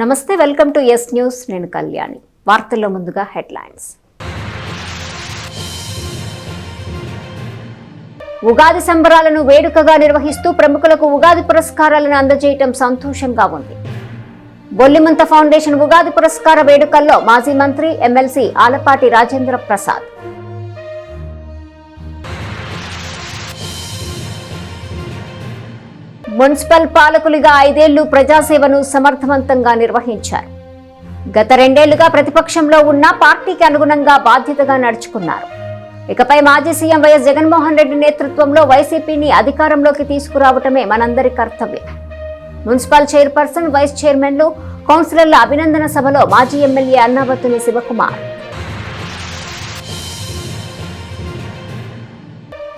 నమస్తే, welcome to yes news. నేను కళ్యాణి. వార్తల్లో ముందుగా హెడ్లైన్స్. ఉగాది సంబరాలను వేడుకగా నిర్వహిస్తూ ప్రముఖులకు ఉగాది పురస్కారాలను అందజేయటం సంతోషంగా ఉంది. బొల్లిమంత ఫౌండేషన్ ఉగాది పురస్కార వేడుకల్లో మాజీ మంత్రి ఎమ్మెల్సీ ఆలపాటి రాజేంద్ర ప్రసాద్. మున్సిపల్ పాలకులుగా 5 ఏళ్లు ప్రజాసేవను సమర్థవంతంగా నిర్వహించారు. గత 2 ఏళ్లుగా ప్రతిపక్షంలో ఉన్న పార్టీకి అనుగుణంగా బాధ్యతగా నడుచుకున్నారు. ఇకపై మాజీ సీఎం వైఎస్ జగన్మోహన్ రెడ్డి నేతృత్వంలో వైసీపీని అధికారంలోకి తీసుకురావటమే మనందరి కర్తవ్యం. మున్సిపల్ చైర్పర్సన్, వైస్ చైర్మన్లు, కౌన్సిలర్ల అభినందన సభలో మాజీ ఎమ్మెల్యే అన్నావతుని శివకుమార్.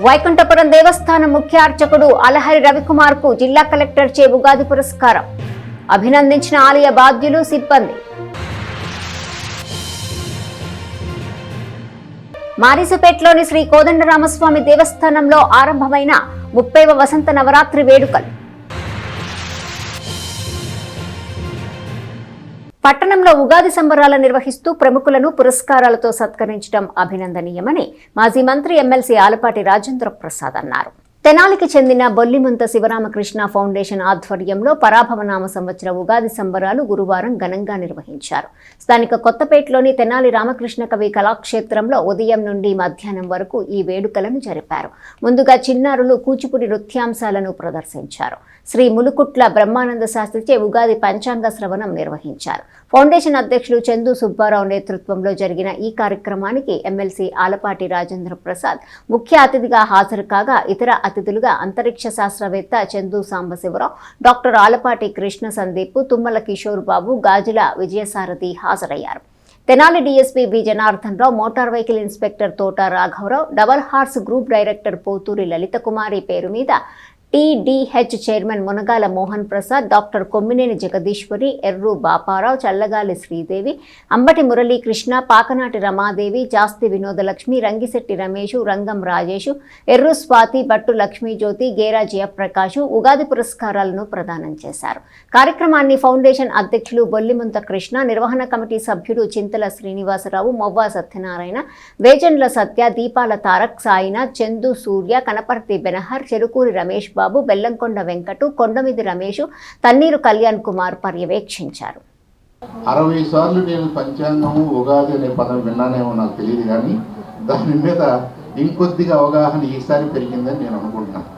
వైకుంఠపురం దేవస్థానం ముఖ్య అర్చకుడు అలహరి రవికుమార్ కు జిల్లా కలెక్టర్ చే ఉగాది పురస్కారం. అభినందించిన ఆలయ బాధ్యులు, సిబ్బంది. మారిసుపేటలోని శ్రీ కోదండరామస్వామి దేవస్థానంలో ఆరంభమైన 30వ వసంత నవరాత్రి వేడుకలు. పట్టణంలో ఉగాది సంబరాలు నిర్వహిస్తూ ప్రముఖులను పురస్కారాలతో సత్కరించడం అభినందనీయమని మాజీ మంత్రి ఎమ్మెల్సీ ఆలపాటి రాజేంద్ర ప్రసాద్ అన్నారు. తెనాలికి చెందిన బొల్లిమంత శివరామకృష్ణ ఫౌండేషన్ ఆధ్వర్యంలో పరాభవనామ సంవత్సర ఉగాది సంబరాలు గురువారం ఘనంగా నిర్వహించారు. స్థానిక కొత్తపేటలోని తెనాలి రామకృష్ణ కవి కళాక్షేత్రంలో ఉదయం నుండి మధ్యాహ్నం వరకు ఈ వేడుకలను జరిపారు. ముందుగా చిన్నారులు కూచిపూడి నృత్యాంశాలను ప్రదర్శించారు. శ్రీ ములుకుట్ల బ్రహ్మానంద శాస్త్రిచే ఉగాది పంచాంగ శ్రవణం నిర్వహించారు. ఫౌండేషన్ అధ్యక్షులు చందు సుబ్బారావు నేతృత్వంలో జరిగిన ఈ కార్యక్రమానికి ఎమ్మెల్సీ ఆలపాటి రాజేంద్ర ప్రసాద్ ముఖ్య అతిథిగా హాజరు కాగా, ఇతర అతిథులుగా అంతరిక్ష శాస్త్రవేత్త చందు సాంబశివరావు, డాక్టర్ ఆలపాటి కృష్ణ సందీప్, తుమ్మల కిషోర్ బాబు, గాజుల విజయసారథి హాజరయ్యారు. Tenali DSP B Janardhan Rao, motor vehicle inspector Thota రాఘవరావు, double horse group director Pothuri Lalitha Kumari పేరు మీద TDH chairman Munagala Mohan Prasad, doctor Kommineni Jagadeeswari, Erru Bapa Rao, Challagali Sridevi, Ambati Muralikrishna, Pakanati Ramadevi, జాస్తి వినోదలక్ష్మి, రంగిశెట్టి రమేష్, రంగం రాజేష్, ఎర్రు స్వాతి, బట్టు లక్ష్మీజ్యోతి, గేరా జయప్రకాష్ ఉగాది పురస్కారాలను ప్రదానం చేశారు. కార్యక్రమాన్ని ఫౌండేషన్ అధ్యక్షులు బొల్లిమంత కృష్ణ, నిర్వహణ కమిటీ సభ్యుడు చింతల శ్రీనివాసరావు, మొవ్వా సత్యనారాయణ, వేజండ్ల సత్య, దీపాల తారక్, సాయినాథ్, చందు సూర్య, కనపర్తి బెనహర్, చెరుకూరి రమేష్ బాబు, బెల్లంకొండ వెంకటు, కొండమిది రమేష్, తన్నీరు కళ్యాణ్ కుమార్ పర్యవేక్షించారు. 60 సార్లు నేను పంచాంగము ఉగాది అనే పదం విన్నానేమో నాకు తెలియదు, కానీ దాని మీద ఇంకొద్దిగా అవగాహన ఈసారి పెరిగిందని నేను అనుకుంటున్నాను.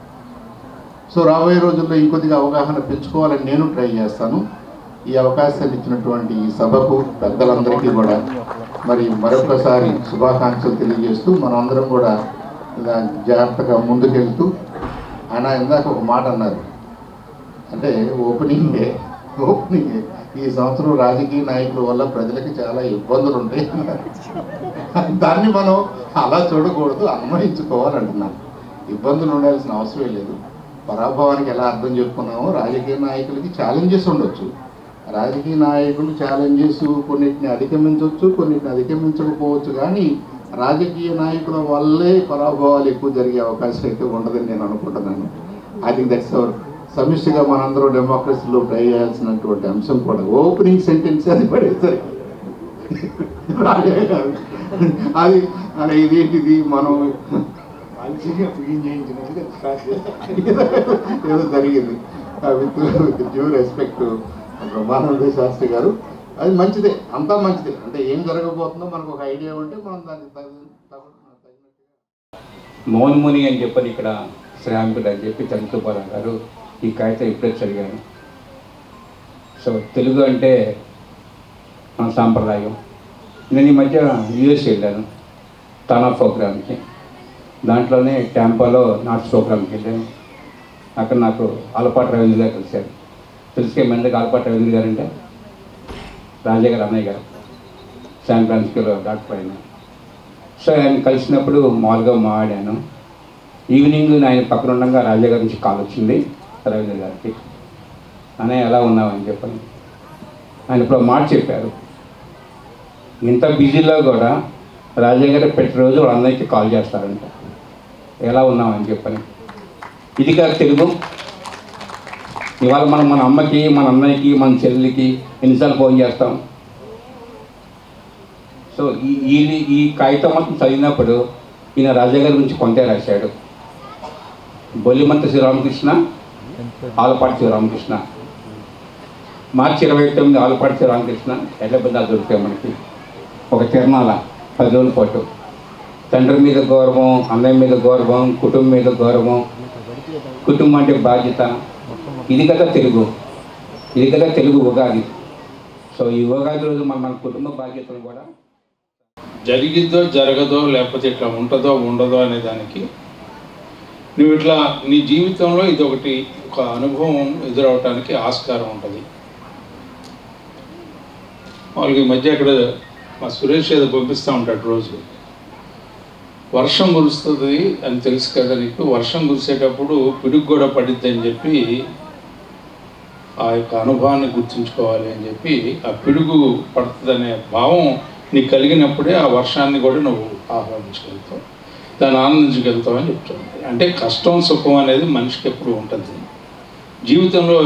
సో రాబోయే రోజుల్లో ఇంకొద్దిగా అవగాహన పెంచుకోవాలని నేను ట్రై చేస్తాను. ఈ అవకాశాన్ని ఇచ్చినటువంటి ఈ సభకు పెద్దలందరికీ కూడా మరి మరొకసారి శుభాకాంక్షలు తెలియజేస్తూ మనందరం కూడా జాగ్రత్తగా ముందుకెళ్తూ, ఆయన ఇందాక ఒక మాట అన్నారు, అంటే ఓపెనింగే ఈ సంవత్సరం రాజకీయ నాయకుల వల్ల ప్రజలకి చాలా ఇబ్బందులు ఉంటాయి. దాన్ని మనం అలా చూడకూడదు, అన్వయించుకోవాలంటున్నాను. ఇబ్బందులు ఉండాల్సిన అవసరం లేదు. పరాభవానికి ఎలా అర్థం చెప్పుకున్నామో రాజకీయ నాయకులకి ఛాలెంజెస్ ఉండొచ్చు. రాజకీయ నాయకులు ఛాలెంజెస్ కొన్నిటిని అధిగమించవచ్చు, కొన్నిటిని అధిగమించకపోవచ్చు, కానీ రాజకీయ నాయకుల వల్లే పరాభవాలు ఎక్కువ జరిగే అవకాశం అయితే ఉండదని నేను అనుకుంటున్నాను. ఐ థింక్ దట్స్ అవర్ సమిష్టిగా మనందరం డెమోక్రసీలో ట్రై చేయాల్సినటువంటి అంశం కూడా. ఓపెనింగ్ సెంటెన్స్ అది పడేసరి అది అలా ఇదేంటిది మనం మంచిగా చేయించినట్టుగా ఏదో జరిగింది. With due respect Brahmananda Shastri గారు, అది మంచిదే, అంతా మంచిదే. అంటే ఏం జరగబోతుందో మనకు ఒక ఐడియా ఉంటే మనం దానికి తగినట్టుగా. మౌన్ముని అని చెప్పని ఇక్కడ శ్రామికుడు అని చెప్పి చంద్రబాబు గారు ఈ కాగితం ఇప్పుడే చదివాను. సో తెలుగు అంటే మన సాంప్రదాయం. నేను ఈ మధ్య యూఎస్ వెళ్ళాను తానా ప్రోగ్రామ్కి. దాంట్లోనే ట్యాంపాలో నాట్స్ ప్రోగ్రామ్కి వెళ్ళాను. అక్కడ నాకు ఆలపాటి రవీంద్ర గారు కలిశారు. తెలిసే మందికి ఆలపాటి రవీంద్ర గారు అంటే రాజా గారు అన్నయ్య గారు, శాన్ ఫ్రాన్సిస్కోలో డాక్టర్ అయినా. సో ఆయన కలిసినప్పుడు మామూలుగా మాట్లాడాను. ఈవినింగ్ ఆయన పక్కన ఉండగా రాజా గారి నుంచి కాల్ వచ్చింది రవీంద్ర గారికి, అన్నయ్య ఎలా ఉన్నావని చెప్పని. ఆయన ఇప్పుడు మాట చెప్పారు, ఇంత బిజీలో కూడా రాజా గారు ప్రతిరోజు వాళ్ళందరికీ కాల్ చేస్తారంట, ఎలా ఉన్నామని చెప్పని. ఇది కాదు తెలుగు. ఇవాళ మనం మన అమ్మకి, మన అన్నయ్యకి, మన చెల్లికి ఎన్నిసార్లు ఫోన్ చేస్తాం. సో ఈ కాగితం మొత్తం చదివినప్పుడు ఈయన రాజాగారి గురించి కొంతే రాశాడు. బొల్లిమంత శ్రీరామకృష్ణ, ఆలపాటి శ్రీరామకృష్ణ. మార్చి 29 ఆలపాటి శ్రీరామకృష్ణ ఎడ్ల బంధాలు దొరికాయి మనకి. ఒక తిరణాల 10 రోజుల పాటు. తండ్రి మీద గౌరవం, అన్నయ్య మీద గౌరవం, కుటుంబం మీద గౌరవం, కుటుంబం అంటే బాధ్యత. ఇది కదా తెలుగు ఉగాది. సో ఈ ఉగాది రోజు మన కుటుంబ బాధ్యతలు కూడా జరిగిద్దో జరగదో లేకపోతే ఇట్లా ఉంటుందో ఉండదో అనే దానికి నువ్వు ఇట్లా నీ జీవితంలో ఇది ఒక అనుభవం ఎదురవటానికి ఆస్కారం ఉంటుంది. వాళ్ళకి ఈ మధ్య అక్కడ మా సురేష్ ఏదో పంపిస్తూ ఉంటాడు రోజు. వర్షం కురుస్తుంది అని తెలుసు కదా నీకు, వర్షం కురిసేటప్పుడు పిడుగు కూడా పడిద్ది అని చెప్పి ఆ యొక్క అనుభవాన్ని గుర్తుంచుకోవాలి అని చెప్పి, ఆ పిడుగు పడుతుందనే భావం నీకు కలిగినప్పుడే ఆ వర్షాన్ని కూడా నువ్వు ఆహ్వానించగలుగుతావు, దాన్ని ఆనందించగలుగుతావు అని చెప్తుంది. అంటే కష్టం సుఖం అనేది మనిషికి ఎప్పుడు ఉంటుంది. జీవితంలో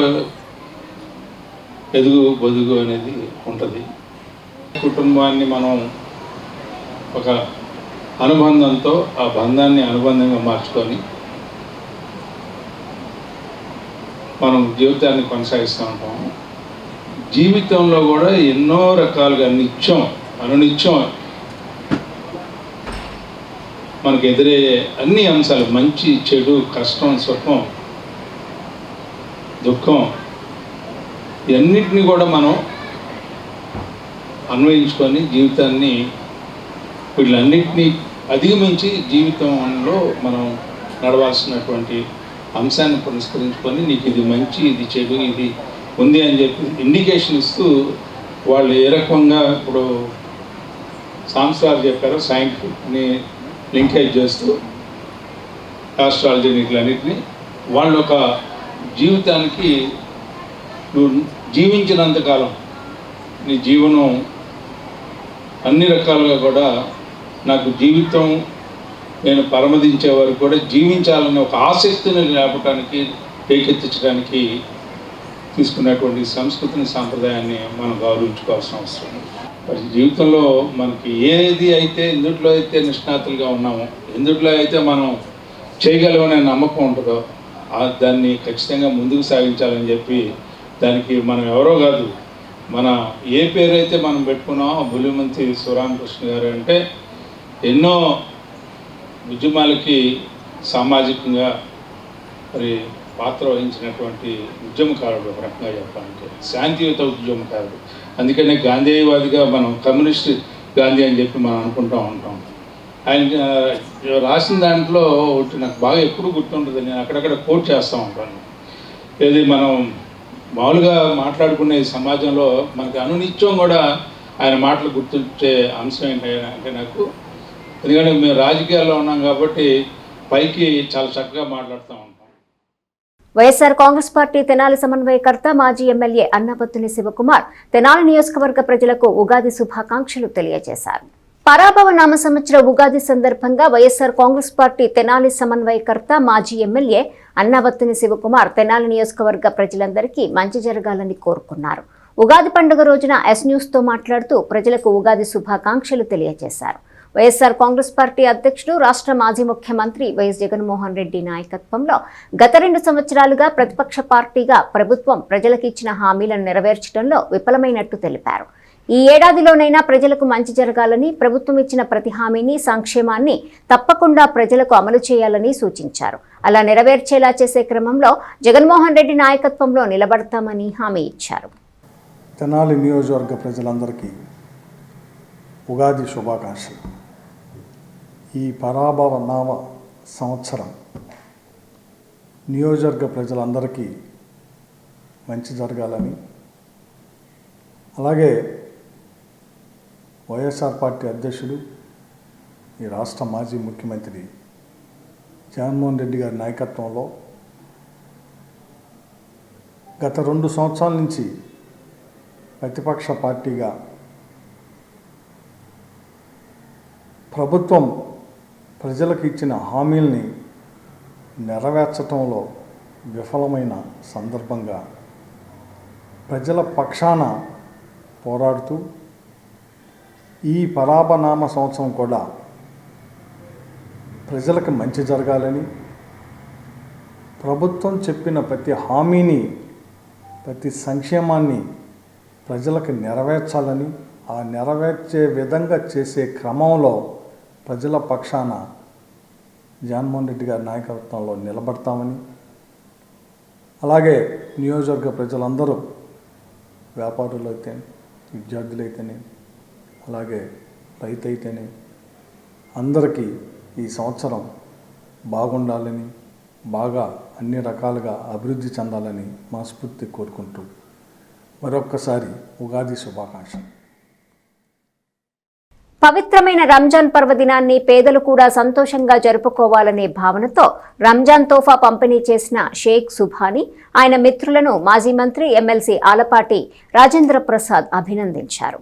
ఎదుగు బొదుగు అనేది ఉంటుంది. కుటుంబాన్ని మనం ఒక అనుబంధంతో ఆ బంధాన్ని అనుబంధంగా మార్చుకొని మనం జీవితాన్ని కొనసాగిస్తూ ఉంటాం. జీవితంలో కూడా ఎన్నో రకాలుగా అనునిత్యం మనకు ఎదురయ్యే అన్ని అంశాలు, మంచి చెడు, కష్టం సుఖం దుఃఖం, ఇవన్నిటిని కూడా మనం అన్వయించుకొని జీవితాన్ని వీళ్ళన్నిటినీ అధిగమించి జీవితంలో మనం నడవాల్సినటువంటి అంశాన్ని పురస్కరించుకొని నీకు ఇది మంచి, ఇది చెడు, ఇది ఉంది అని చెప్పి ఇండికేషన్ ఇస్తూ వాళ్ళు ఏ రకంగా ఇప్పుడు సాంస్కారం చెప్పారో సైంటిఫిక్ని లింకేజ్ చేస్తూ ఆస్ట్రాలజీ వీటిలన్నిటినీ వాళ్ళు ఒక జీవితానికి నువ్వు జీవించినంతకాలం నీ జీవనం అన్ని రకాలుగా కూడా నాకు జీవితం నేను పరమదించే వరకు కూడా జీవించాలనే ఒక ఆసక్తిని లేపడానికి, రేకెత్తించడానికి తీసుకున్నటువంటి సంస్కృతిని, సాంప్రదాయాన్ని మనం గౌరవించుకోవాల్సిన అవసరం ఉంది. మరి జీవితంలో మనకి ఏది అయితే ఎందుట్లో అయితే నిష్ణాతులుగా ఉన్నామో, ఎందుట్లో అయితే మనం చేయగలమనే నమ్మకం ఉంటుందో దాన్ని ఖచ్చితంగా ముందుకు సాగించాలని చెప్పి, దానికి మనం ఎవరో కాదు, మన ఏ పేరైతే మనం పెట్టుకున్నామో బొల్లిమంతి శివరామకృష్ణ గారు అంటే ఎన్నో ఉద్యమాలకి సామాజికంగా మరి పాత్ర వహించినటువంటి ఉద్యమకారుడు. ఒక రకంగా చెప్పాలంటే శాంతియుత ఉద్యమకారుడు. అందుకనే గాంధీవాదిగా మనం కమ్యూనిస్ట్ గాంధీ అని చెప్పి మనం అనుకుంటూ ఉంటాం. ఆయన రాసిన దాంట్లో ఒకటి నాకు బాగా ఎప్పుడు గుర్తుంటుంది, నేను అక్కడక్కడ కోట్ చేస్తూ ఉంటాను. ఏది మనం మామూలుగా మాట్లాడుకునే సమాజంలో మనకి అనునిత్యం కూడా ఆయన మాటలు గుర్తుంచే అంశం ఏంటంటే నాకు, ఎందుకంటే మేము రాజకీయాల్లో ఉన్నాం కాబట్టి పైకి చాలా చక్కగా మాట్లాడుతూ ఉంటాం. వైఎస్ఆర్ కాంగ్రెస్ పార్టీ తెనాలి సమన్వయకర్త మాజీ ఎమ్మెల్యే అన్నబత్తుని శివకుమార్ తెనాలి నియోజకవర్గ ప్రజలకు ఉగాది శుభాకాంక్షలు తెలియజేశారు. పరాభవ నామ సంవత్సర ఉగాది సందర్భంగా వైఎస్ఆర్ కాంగ్రెస్ పార్టీ తెనాలి సమన్వయకర్త మాజీ ఎమ్మెల్యే అన్నబత్తుని శివకుమార్ తెనాలి నియోజకవర్గ ప్రజలందరికీ మంచి జరగాలని కోరుకున్నారు. ఉగాది పండుగ రోజున ఎస్ న్యూస్తో మాట్లాడుతూ ప్రజలకు ఉగాది శుభాకాంక్షలు తెలియజేశారు. వైఎస్ఆర్ కాంగ్రెస్ పార్టీ అధ్యక్షుడు, రాష్ట్ర మాజీ ముఖ్యమంత్రి వైఎస్ జగన్మోహన్ రెడ్డి నాయకత్వంలో గత 2 సంవత్సరాలుగా ప్రతిపక్ష పార్టీగా ప్రభుత్వం ప్రజలకు ఇచ్చిన హామీలను నెరవేర్చడంలో విఫలమైనట్టు తెలిపారు. ఈ ఏడాదిలోనైనా ప్రజలకు మంచి జరగాలని, ప్రభుత్వం ఇచ్చిన ప్రతి హామీని, సంక్షేమాన్ని తప్పకుండా ప్రజలకు అమలు చేయాలని సూచించారు. అలా నెరవేర్చేలా చేసే క్రమంలో జగన్మోహన్ రెడ్డి నాయకత్వంలో నిలబడతామని హామీ ఇచ్చారు. తెనాలి నియోజకవర్గ ప్రజలందరికీ ఉగాది శుభాకాంక్షలు. ఈ పరాభవ నామ సంవత్సరం నియోజకవర్గ ప్రజలందరికీ మంచి జరగాలని, అలాగే వైఎస్ఆర్ పార్టీ అధ్యక్షుడు, ఈ రాష్ట్ర మాజీ ముఖ్యమంత్రి జగన్మోహన్ రెడ్డి గారి నాయకత్వంలో గత 2 సంవత్సరాల నుంచి ప్రతిపక్ష పార్టీగా ప్రభుత్వం ప్రజలకు ఇచ్చిన హామీల్ని నెరవేర్చడంలో విఫలమైన సందర్భంగా ప్రజల పక్షాన పోరాడుతూ ఈ పరాభనామ సంవత్సరం కూడా ప్రజలకు మంచి జరగాలని, ప్రభుత్వం చెప్పిన ప్రతి హామీని, ప్రతి సంక్షేమాన్ని ప్రజలకు నెరవేర్చాలని, ఆ నెరవేర్చే విధంగా చేసే క్రమంలో ప్రజల పక్షాన జగన్మోహన్ రెడ్డి గారి నాయకత్వంలో నిలబడతామని, అలాగే నియోజకవర్గ ప్రజలందరూ వ్యాపారులు అయితేనే, విద్యార్థులైతేనే, అలాగే రైతు అయితేనే అందరికీ ఈ సంవత్సరం బాగుండాలని, బాగా అన్ని రకాలుగా అభివృద్ధి చెందాలని మనస్ఫూర్తి కోరుకుంటూ మరొక్కసారి ఉగాది శుభాకాంక్షలు. పవిత్రమైన రంజాన్ పర్వదినాన్ని పేదలు కూడా సంతోషంగా జరుపుకోవాలనే భావనతో రంజాన్ తోఫా పంపిణీ చేసిన షేక్ సుభానీ ఆయన మిత్రులను మాజీ మంత్రి ఎమ్మెల్సీ ఆలపాటి రాజేంద్ర ప్రసాద్ అభినందించారు.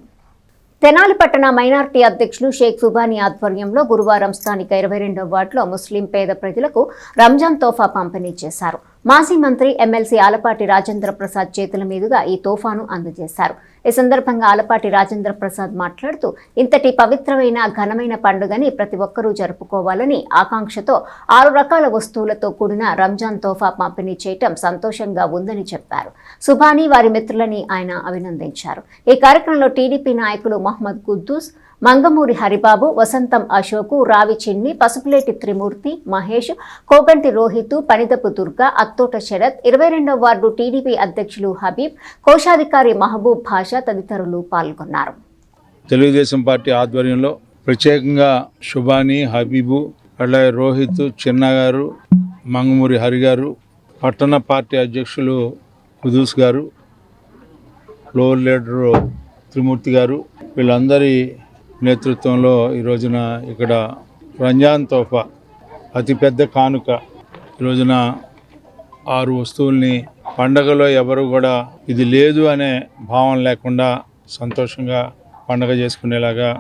తెనాలి పట్టణ మైనార్టీ అధ్యక్షులు షేక్ సుభానీ ఆధ్వర్యంలో గురువారం స్థానిక 22వ వార్డులో ముస్లిం పేద ప్రజలకు రంజాన్ తోఫా పంపిణీ చేశారు. మాజీ మంత్రి ఎమ్మెల్సీ ఆలపాటి రాజేంద్ర ప్రసాద్ చేతుల మీదుగా ఈ తోఫాను అందజేశారు. ఈ సందర్భంగా ఆలపాటి రాజేంద్ర ప్రసాద్ మాట్లాడుతూ ఇంతటి పవిత్రమైన ఘనమైన పండుగని ప్రతి ఒక్కరూ జరుపుకోవాలని ఆకాంక్షతో 6 రకాల వస్తువులతో కూడిన రంజాన్ తోఫా పంపిణీ చేయటం సంతోషంగా ఉందని చెప్పారు. సుభానీ వారి మిత్రులని ఆయన అభినందించారు. ఈ కార్యక్రమంలో టీడీపీ నాయకులు మహమ్మద్ కుద్దూస్, మంగమూరి హరిబాబు, వసంతం అశోకు, రావి చిన్ని, పసుపులేటి త్రిమూర్తి, మహేష్, కోగంటి రోహితు, పనిదపు దుర్గా, అత్తోట శరత్, 22వ వార్డు టీడీపీ అధ్యక్షులు హబీబ్, కోశాధికారి మహబూబ్ భాషా తదితరులు పాల్గొన్నారు. తెలుగుదేశం పార్టీ ఆధ్వర్యంలో ప్రత్యేకంగా శుభాని, హబీబు, అలాగే రోహిత్, చిన్న గారు, మంగమూరి హరి గారు, పట్టణ పార్టీ అధ్యక్షులు కుదూస్ గారు, ఫ్లోర్ లీడరు త్రిమూర్తి గారు, వీళ్ళందరి నేతృత్వంలో ఈ రోజున ఇక్కడ రంజాన్ తోఫా అతిపెద్ద కానుక ఈ రోజున 6 వస్తువుల్ని పండగలో ఎవరు కూడా ఇది లేదు అనే భావం లేకుండా సంతోషంగా పండగ చేసుకునేలాగా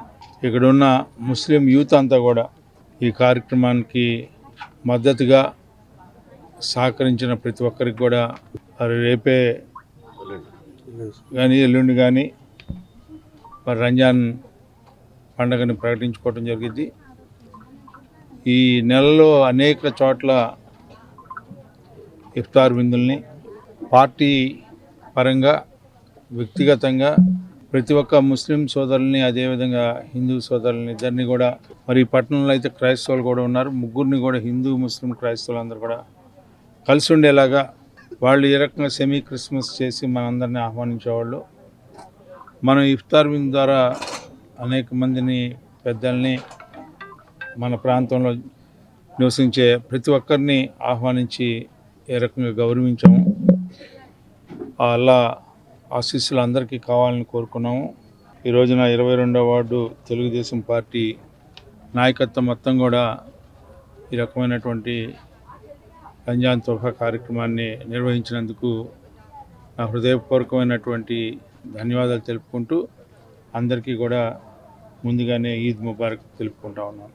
ఇక్కడున్న ముస్లిం యూత్ అంతా కూడా ఈ కార్యక్రమానికి మద్దతుగా సహకరించిన ప్రతి ఒక్కరికి కూడా రేపే కానీ ఎల్లుండి కానీ మరి రంజాన్ పండుగను ప్రకటించుకోవడం జరిగింది. ఈ నెలలో అనేక చోట్ల ఇఫ్తార్ విందుల్ని పార్టీ పరంగా వ్యక్తిగతంగా ప్రతి ఒక్క ముస్లిం సోదరుల్ని అదేవిధంగా హిందూ సోదరుల్ని ఇద్దరిని కూడా మరి ఈ పట్టణంలో అయితే క్రైస్తవులు కూడా ఉన్నారు, ముగ్గురిని కూడా హిందూ ముస్లిం క్రైస్తవులు అందరూ కూడా కలిసి ఉండేలాగా వాళ్ళు ఏ రకంగా సెమీ క్రిస్మస్ చేసి మనందరినీ ఆహ్వానించేవాళ్ళు. మనం ఇఫ్తార్ విందు ద్వారా అనేక మందిని పెద్దల్ని మన ప్రాంతంలో నివసించే ప్రతి ఒక్కరిని ఆహ్వానించి ఏ రకంగా గౌరవించాము. అలా ఆశీస్సులు అందరికీ కావాలని కోరుకున్నాము. ఈ రోజున 22వ వార్డు తెలుగుదేశం పార్టీ నాయకత్వం మొత్తం కూడా ఈ రకమైనటువంటి రంజాన్ తోఫా కార్యక్రమాన్ని నిర్వహించినందుకు నా హృదయపూర్వకమైనటువంటి ధన్యవాదాలు తెలుపుకుంటూ అందరికీ కూడా ముందుగానే ఈద్ ముబారక్ తెలుపుకుంటా ఉన్నాను.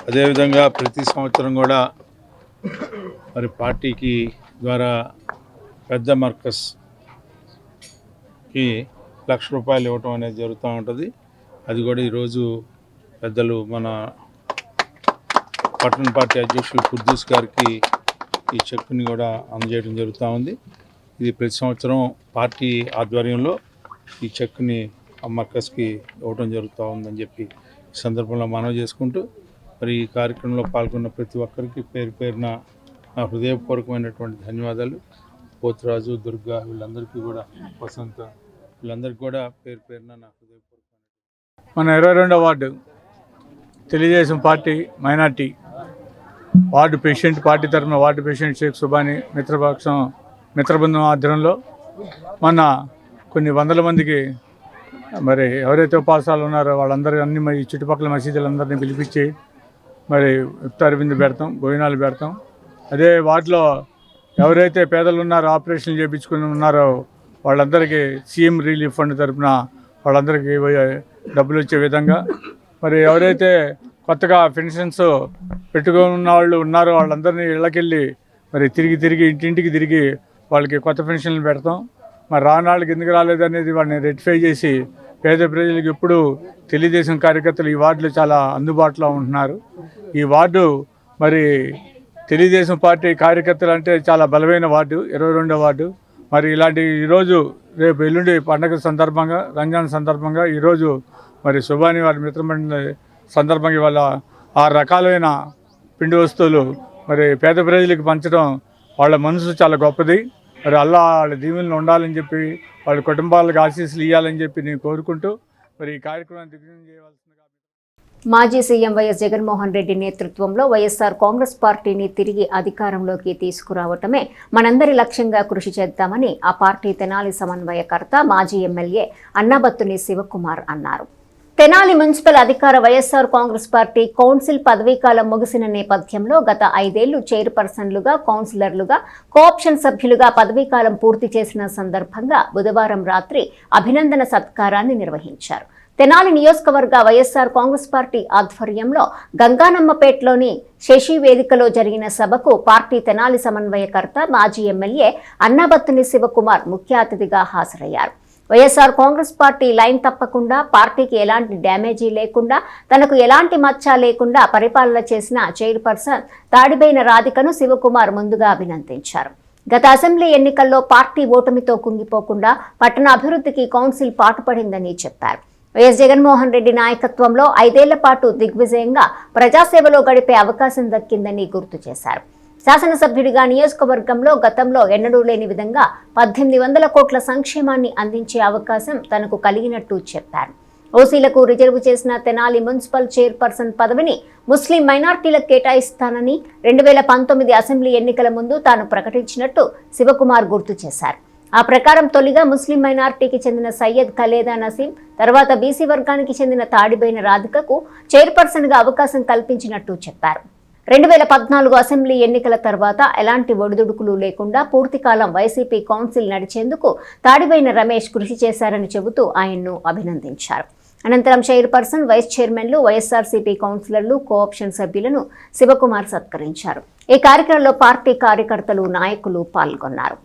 అదేవిధంగా ప్రతి సంవత్సరం కూడా మరి పార్టీకి ద్వారా పెద్ద మర్కజ్కి ₹1,00,000 ఇవ్వటం అనేది జరుగుతూ ఉంటుంది. అది కూడా ఈరోజు పెద్దలు మన పట్టణ పార్టీ అధ్యక్షులు కుద్దూస్ గారికి ఈ చెక్కుని కూడా అందజేయడం జరుగుతూ ఉంది. ఇది ప్రతి సంవత్సరం పార్టీ ఆధ్వర్యంలో ఈ చెక్ని మర్కజ్కి ఇవ్వడం జరుగుతూ ఉందని చెప్పి ఈ సందర్భంలో మనవి చేసుకుంటూ మరి ఈ కార్యక్రమంలో పాల్గొన్న ప్రతి ఒక్కరికి పేరు పేరున నా హృదయపూర్వకమైనటువంటి ధన్యవాదాలు. పోతురాజు, దుర్గా వీళ్ళందరికీ కూడా, వసంత వీళ్ళందరికీ కూడా పేరు పేరున నా హృదయపూర్వకమైన మన 22వ ward Telugu Desam party minority ward president, party తరఫున వార్డు ప్రెసిడెంట్ షేక్ సుభానీ మిత్రబృందం ఆధ్వర్యంలో మొన్న కొన్ని వందల మందికి మరి ఎవరైతే ఉపాసాలు ఉన్నారో వాళ్ళందరూ అన్ని ఈ చుట్టుపక్కల మసీదులందరినీ పిలిపించి మరి ఇఫ్తార్ విందు పెడతాం, భోజనాలు పెడతాం. అదే వాటిలో ఎవరైతే పేదలు ఉన్నారో, ఆపరేషన్లు చేయించుకుని ఉన్నారో వాళ్ళందరికీ సీఎం రిలీఫ్ ఫండ్ తరఫున వాళ్ళందరికీ డబ్బులు వచ్చే విధంగా మరి ఎవరైతే కొత్తగా పెన్షన్స్ పెట్టుకున్న వాళ్ళు ఉన్నారో వాళ్ళందరినీ ఇళ్ళకెళ్ళి మరి తిరిగి ఇంటింటికి తిరిగి వాళ్ళకి కొత్త పెన్షన్లు పెడతాం. మరి రానాళ్ళకి ఎందుకు రాలేదనేది వాడిని రెక్టిఫై చేసి పేద ప్రజలకు ఎప్పుడు తెలుగుదేశం కార్యకర్తలు ఈ వార్డులో చాలా అందుబాటులో ఉంటున్నారు. ఈ వార్డు మరి తెలుగుదేశం పార్టీ కార్యకర్తలు అంటే చాలా బలమైన వార్డు, 22వ వార్డు. మరి ఇలాంటి ఈరోజు రేపు ఎల్లుండి పండగ సందర్భంగా, రంజాన్ సందర్భంగా ఈరోజు మరి సుబాని వారి మిత్రమండలి సందర్భంగా ఇవాళ 6 రకాలైన పిండి వస్తువులు మరి పేద ప్రజలకు పంచడం వాళ్ళ మనసు చాలా గొప్పది. మరి అల్లా వాళ్ళ దీవెనలు ఉండాలని చెప్పి వాళ్ళ కుటుంబాలకు ఆశీస్సులు ఇవ్వాలని చెప్పి నేను కోరుకుంటూ మరి ఈ కార్యక్రమాన్ని దిగ్విజయం చేయవలసిందిగా. మాజీ సీఎం వైఎస్ జగన్మోహన్ రెడ్డి నేతృత్వంలో వైఎస్ఆర్ కాంగ్రెస్ పార్టీని తిరిగి అధికారంలోకి తీసుకురావటమే మనందరి లక్ష్యంగా కృషి చేద్దామని ఆ పార్టీ తెనాలి సమన్వయకర్త మాజీ ఎమ్మెల్యే అన్నాబత్తుని శివకుమార్ అన్నారు. తెనాలి మున్సిపల్ అధికార వైఎస్ఆర్ కాంగ్రెస్ పార్టీ కౌన్సిల్ పదవీకాలం ముగిసిన నేపథ్యంలో గత 5 ఏళ్లు చైర్పర్సన్లుగా, కౌన్సిలర్లుగా, కోఆప్షన్ సభ్యులుగా పదవీకాలం పూర్తి చేసిన సందర్భంగా బుధవారం రాత్రి అభినందన సత్కారాన్ని నిర్వహించారు. తెనాలి నియోజకవర్గ వైఎస్ఆర్ కాంగ్రెస్ పార్టీ ఆధ్వర్యంలో గంగానమ్మపేటలోని శశి వేదికలో జరిగిన సభకు పార్టీ తెనాలి సమన్వయకర్త మాజీ ఎమ్మెల్యే అన్నాబత్తుని శివకుమార్ ముఖ్య అతిథిగా హాజరయ్యారు. వైఎస్ఆర్ కాంగ్రెస్ పార్టీ లైన్ తప్పకుండా, పార్టీకి ఎలాంటి డ్యామేజీ లేకుండా, తనకు ఎలాంటి మచ్చ లేకుండా పరిపాలన చేసిన చైర్పర్సన్ తాడిబైన రాధికను శివకుమార్ ముందుగా అభినందించారు. గత అసెంబ్లీ ఎన్నికల్లో పార్టీ ఓటమితో కుంగిపోకుండా పట్టణ అభివృద్ధికి కౌన్సిల్ పాటుపడిందని చెప్పారు. వైఎస్ జగన్మోహన్ రెడ్డి నాయకత్వంలో 5 ఏళ్ల పాటు దిగ్విజయంగా ప్రజాసేవలో గడిపే అవకాశం దక్కిందని గుర్తు చేశారు. శాసనసభ్యుడిగా నియోజకవర్గంలో గతంలో ఎన్నడూ లేని విధంగా 1800 కోట్ల సంక్షేమాన్ని అందించే అవకాశం తనకు కలిగినట్టు చెప్పారు. ఓసీలకు రిజర్వ్ చేసిన తెనాలి మున్సిపల్ చైర్పర్సన్ పదవిని ముస్లిం మైనార్టీలకు కేటాయిస్తానని 2019 అసెంబ్లీ ఎన్నికల ముందు తాను ప్రకటించినట్టు శివకుమార్ గుర్తు చేశారు. ఆ ప్రకారం తొలిగా ముస్లిం మైనార్టీకి చెందిన సయ్యద్ ఖలేదా నసీం, తర్వాత బీసీ వర్గానికి చెందిన తాడిబైన రాధికకు చైర్పర్సన్గా అవకాశం కల్పించినట్టు చెప్పారు. 2014 అసెంబ్లీ ఎన్నికల తర్వాత ఎలాంటి ఒడిదుడుకులు లేకుండా పూర్తికాలం వైసీపీ కౌన్సిల్ నడిచేందుకు తాడిబైన రమేష్ కృషి చేశారని చెబుతూ ఆయన్ను అభినందించారు. అనంతరం చైర్పర్సన్, వైస్ చైర్మన్లు, వైఎస్ఆర్సీపీ కౌన్సిలర్లు, కోఆప్షన్ సభ్యులను శివకుమార్ సత్కరించారు. ఈ కార్యక్రమంలో పార్టీ కార్యకర్తలు, నాయకులు పాల్గొన్నారు.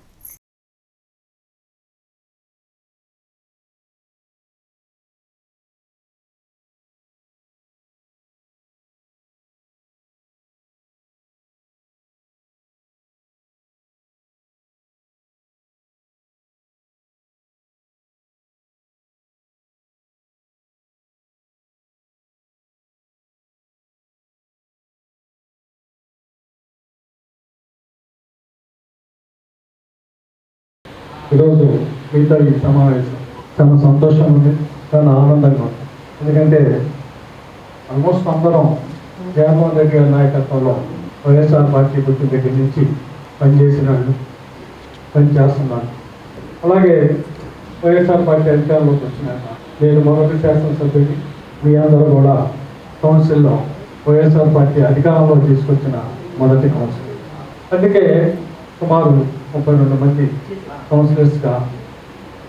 ఈరోజు మీతో ఈ సమావేశం చాలా సంతోషం ఉంది, చాలా ఆనందంగా ఉంది. ఎందుకంటే ఆల్మోస్ట్ అందరం జగన్మోహన్ రెడ్డి గారి నాయకత్వంలో వైఎస్ఆర్ పార్టీ పుట్టిన దగ్గర నుంచి పనిచేస్తున్నాను. అలాగే వైఎస్ఆర్ పార్టీ అధికారంలోకి వచ్చినాక నేను మొదటి శాసనసభ్యుని, మీ అందరూ కూడా కౌన్సిల్లో వైఎస్ఆర్ పార్టీ అధికారంలో తీసుకొచ్చిన మొదటి కౌన్సిల్. అందుకే సుమారు 32 మంది కౌన్సిలర్స్గా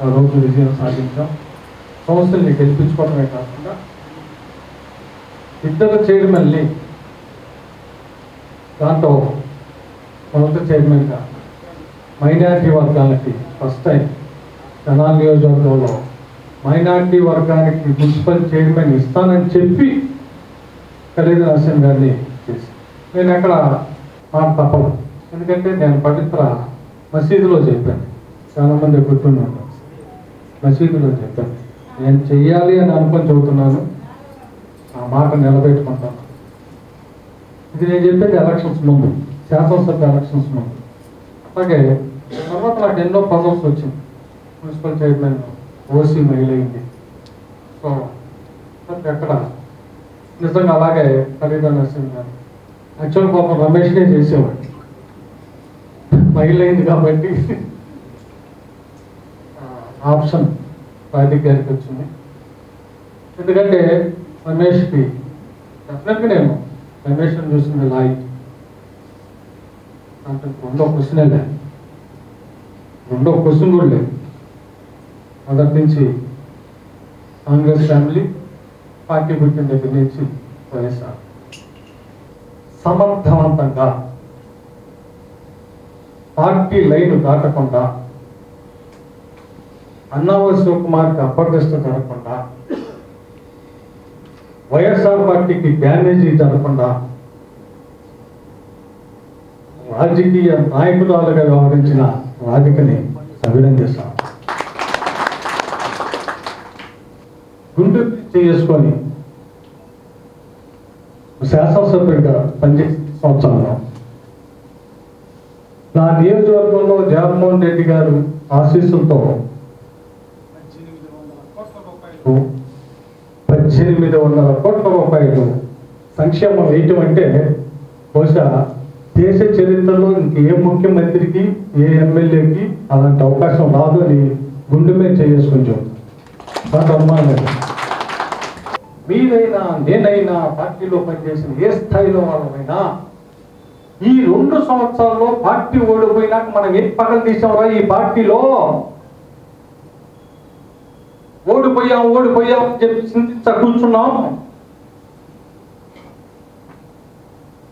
ఆ రోజు విజయం సాధించాం. కౌన్సిల్ని గెలిపించుకోవడమే కాకుండా 2 చైర్మన్ని దాంట్లో మొదటి చైర్మన్గా మైనారిటీ వర్గాలకి ఫస్ట్ టైం తెనాలి నియోజకవర్గంలో మైనారిటీ వర్గానికి మున్సిపల్ చైర్మన్ ఇస్తానని చెప్పి ఖలీదా నసీం గారిని చేసి నేను అక్కడ మాట తప్పదు. ఎందుకంటే నేను పవిత్ర మసీదులో చెప్పాను, చాలామంది గుర్తుండి ఉంటాను, మసీదులో చెప్పాను నేను చెయ్యాలి అని అనుకొని చెబుతున్నాను, ఆ మాట నిలబెట్టుకుంటాను. ఇది నేను చెప్పేది ఎలక్షన్స్ ముందు, శాసనసభ ఎలక్షన్స్ ముందు. అలాగే తర్వాత నాకు ఎన్నో పదవులు వచ్చింది. మున్సిపల్ చైర్మన్ ఓసీ మహిళయింది. సో ఎక్కడ నిజంగా అలాగే ఖలీదా నసీం గారు యాక్చువల్ పాపం రమేష్నే చేసేవాడు, మహిళయింది కాబట్టి ఆప్షన్ రాధిక గారికి వచ్చింది. ఎందుకంటే రమేష్కి డెఫినెట్గా నేను రమేష్ని చూసింది లాయి అంటే రెండో క్వశ్చనే లేదు, రెండో క్వశ్చన్ కూడా లేదు. మొదటి నుంచి కాంగ్రెస్ ఫ్యామిలీ, పార్టీ పుట్టిన దగ్గర నుంచి వైఎస్ఆర్ సమర్థవంతంగా పార్టీ లైన్ దాటకుండా, అన్నావతి శివకుమార్కి అప్రదిష్ట జరగకుండా, వైఎస్ఆర్ పార్టీకి డ్యామేజీ జరగకుండా రాజకీయ నాయకురాలుగా వ్యవహరించిన రాధికని అభినందిస్తాను. గుండె చేసుకొని శాసనసభ్యుడిగా పనిచేసిన సంవత్సరంలో నా నియోజకవర్గంలో జగన్మోహన్ రెడ్డి గారు ఆశీస్సులతో 1800 కోట్ల రూపాయలు సంక్షేమం వేయటం అంటే బహుశా దేశ చరిత్రలో ఇంకే ముఖ్యమంత్రికి, ఏ ఎమ్మెల్యేకి అలాంటి అవకాశం రాదు అని గుండె మీద చేసుకుంటాం. నాకు అనుమానం లేదు. మీరైనా నేనైనా పార్టీలో పనిచేసిన ఏ స్థాయిలో వాళ్ళమైనా ఈ 2 సంవత్సరాల్లో పార్టీ ఓడిపోయినాక మనం ఏం పగలు తీసాంరా ఈ పార్టీలో? ఓడిపోయాం అని చెప్పి చింతించ కూర్చున్నాం.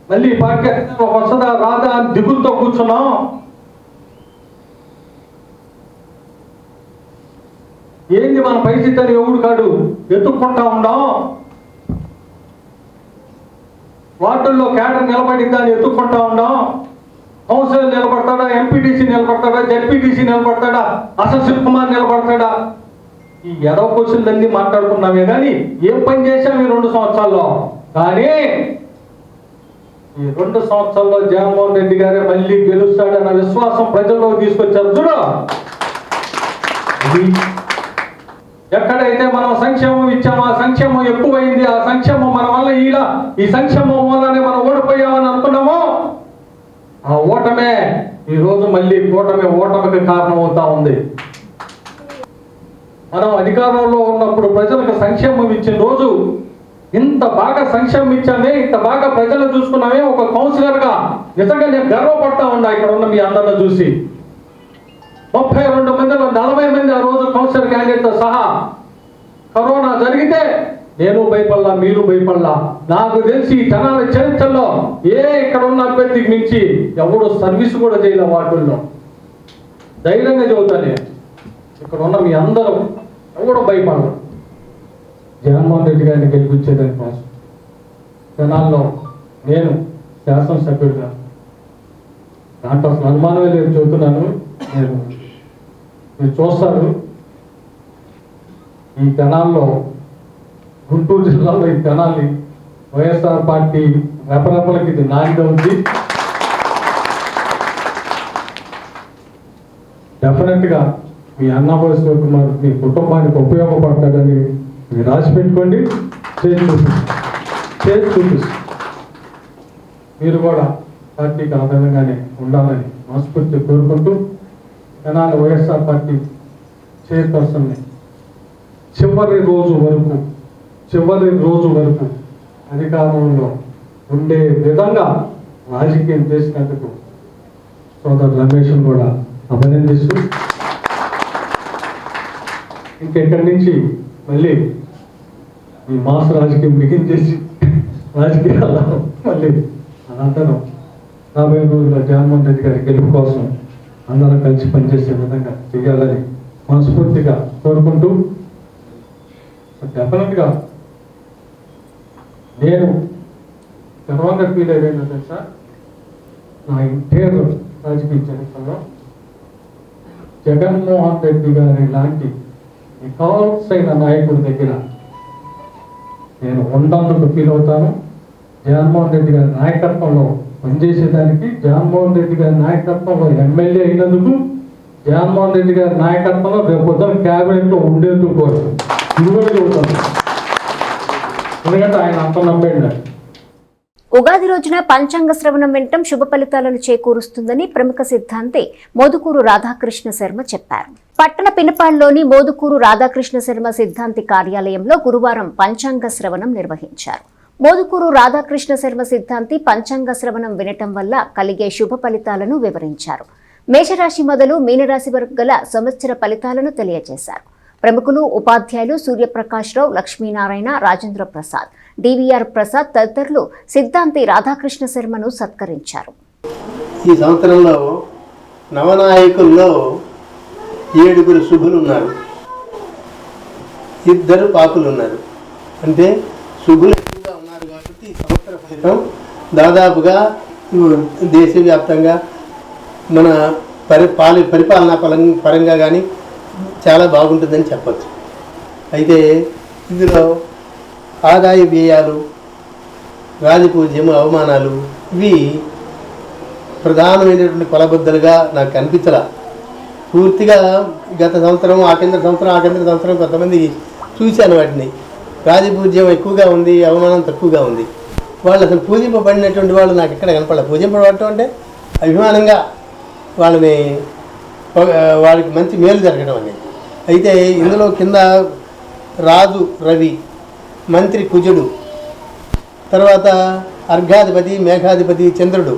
మళ్ళీ పార్టీ వస్తుందా రాదా అని దిగులతో కూర్చున్నాం. ఏంది మన పరిస్థితి అని ఎవడు కాడు ఎత్తుక్కుంటా ఉన్నాం. వార్డుల్లో క్యాడర్ నిలబడిద్దాన్ని ఎత్తుక్కుంటా ఉన్నాం. కౌన్సిలర్ నిలబడతాడా, ఎంపీటీసీ నిలబడతాడా, జెడ్పీటీసీ నిలబడతాడా, అసలు శివకుమార్ నిలబడతాడా? ఈ ఎడవ క్వశ్చన్లన్నీ మాట్లాడుకున్నామే కానీ ఏం పని చేశాం ఈ 2 సంవత్సరాల్లో? కానీ ఈ 2 సంవత్సరాల్లో జగన్మోహన్ రెడ్డి గారే మళ్ళీ గెలుస్తాడన్న విశ్వాసం ప్రజల్లో తీసుకొచ్చారు చూడు. ఎక్కడైతే మనం సంక్షేమం ఇచ్చామో ఆ సంక్షేమం ఎక్కువైంది, ఆ సంక్షేమం మన వల్ల ఈ సంక్షేమం వల్లనే మనం ఓడిపోయామని అనుకున్నామో ఆ ఓటమే ఈ రోజు మళ్ళీ ఓటమికి కారణం అవుతా ఉంది. మనం అధికారంలో ఉన్నప్పుడు ప్రజలకు సంక్షేమం ఇచ్చిన రోజు, ఇంత బాగా సంక్షేమం ఇచ్చామే, ఇంత బాగా ప్రజలు చూసుకున్నామే, ఒక కౌన్సిలర్గా నిజంగా నేను గర్వపడతా ఉన్నా. ఇక్కడ ఉన్న మీ అందరిని చూసి 32 మందిలో 40 మంది ఆ రోజు కౌన్సిలర్ క్యాండిడేట్తో సహా. కరోనా జరిగితే నేను భయపడలా, మీరు భయపడలా. నాకు తెలిసి జనాల చరిత్రలో ఇక్కడ ఉన్న అభ్యర్థికి మించి ఎవడు సర్వీస్ కూడా చేయలే వార్డుల్లో. ధైర్యంగా చెబుతానే, ఇక్కడ ఉన్న మీ అందరూ ఎవడు భయపడరు. జగన్మోహన్ రెడ్డి గారిని గెలిపించేదాని కోసం జనాల్లో నేను శాసనసభ్యుడిగా దాంట్లో అసలు అనుమానమే లేదు చెబుతున్నాను. మీరు చూస్తారు ఈ జనాల్లో, గుంటూరు జిల్లాలో ఈ జనాల్ని వైఎస్ఆర్ పార్టీ రెపరెపలకి ఇది నాంది ఉంది. డెఫినెట్గా మీ అన్నావతి శివకుమార్ మీ కుటుంబానికి ఉపయోగపడతాడని మీరు రాసి పెట్టుకోండి. చేసి చూపిస్తుంది. మీరు కూడా పార్టీకి ఆధారంగానే ఉండాలని మనస్ఫూర్తి కోరుకుంటూ, జనాలు వైఎస్ఆర్ పార్టీ చైర్పర్సన్ని చివరి రోజు వరకు అధికారంలో ఉండే విధంగా రాజకీయం చేసినందుకు సోదరు రమేష్ను కూడా అభినందిస్తూ, ఇంకెక్కడి నుంచి మళ్ళీ ఈ మాస రాజకీయం బిగించేసి రాజకీయాల్లో మళ్ళీ అనంతరం రాబోయే రోజుల్లో జగన్మోహన్ రెడ్డి గారి గెలుపు కోసం అందరం కలిసి పనిచేసే విధంగా చేయాలని మనస్ఫూర్తిగా కోరుకుంటూ, డెఫినెట్గా నేను గర్వంగా ఫీల్ అయ్యేది తెలుసా, నా ఇంటైర్ రాజకీయ చరిత్రలో జగన్మోహన్ రెడ్డి గారి లాంటి రికార్డ్స్ అయిన నాయకుడి దగ్గర నేను ఉండడానికి ఫీల్ అవుతాను. జగన్మోహన్ రెడ్డి గారి నాయకత్వంలో పనిచేసేదానికి, జగన్మోహన్ రెడ్డి గారి నాయకత్వంలో ఎమ్మెల్యే అయినందుకు, జగన్మోహన్ రెడ్డి గారి నాయకత్వంలో రేపు పొద్దున క్యాబినెట్లో ఉండేందుకు కూడా ఇది కూడా చెబుతాను. ఎందుకంటే ఆయన అంత నమ్మేడు. ఉగాది రోజున పంచాంగ శ్రవణం వినటం శుభ ఫలితాలను చేకూరుస్తుందని ప్రముఖ సిద్ధాంతి మోదుకూరు రాధాకృష్ణ శర్మ చెప్పారు. పట్టణ పినపాడులోని మోదుకూరు రాధాకృష్ణ శర్మ సిద్ధాంతి కార్యాలయంలో గురువారం పంచాంగ శ్రవణం నిర్వహించారు. మోదుకూరు రాధాకృష్ణ శర్మ సిద్ధాంతి పంచాంగ శ్రవణం వినటం వల్ల కలిగే శుభ ఫలితాలను వివరించారు. మేషరాశి మొదలు మీనరాశి వరకు గల సంవత్సర ఫలితాలను తెలియజేశారు. ప్రముఖులు, ఉపాధ్యాయులు సూర్యప్రకాష్ రావు, లక్ష్మీనారాయణ, రాజేంద్ర ప్రసాద్, డివిఆర్ ప్రసాద్ తదితరులు సిద్ధాంతి రాధాకృష్ణ శర్మను సత్కరించారు. ఈ సంవత్సరంలో నవనాయకుల్లో 7 శుభులు ఉన్నారు, 2 పాపులు ఉన్నారు. అంటే శుభులు ఎక్కువగా ఉన్నారు కాబట్టి సంవత్సర ఫలితం దాదాపుగా దేశవ్యాప్తంగా మన పరిపాలనా పరంగా కానీ చాలా బాగుంటుందని చెప్పచ్చు. అయితే ఇందులో ఆదాయ వ్యయాలు, రాజపూజ్యము, అవమానాలు ఇవి ప్రధానమైనటువంటి కొలబద్దలుగా నాకు కనిపించలా. పూర్తిగా గత సంవత్సరం, ఆ కింద సంవత్సరం కొంతమంది చూశాను. వాటిని రాజపూజ్యం ఎక్కువగా ఉంది, అవమానం తక్కువగా ఉంది. వాళ్ళు అసలు పూజింపబడినటువంటి వాళ్ళు నాకు ఎక్కడ కనపడలేదు. పూజింపబడటం అంటే అభిమానంగా వాళ్ళకి మంచి మేలు జరగడం అనేది. అయితే ఇందులో కింద రాజు రవి, మంత్రి కుజుడు, తర్వాత అర్ఘాధిపతి మేఘాధిపతి చంద్రుడు,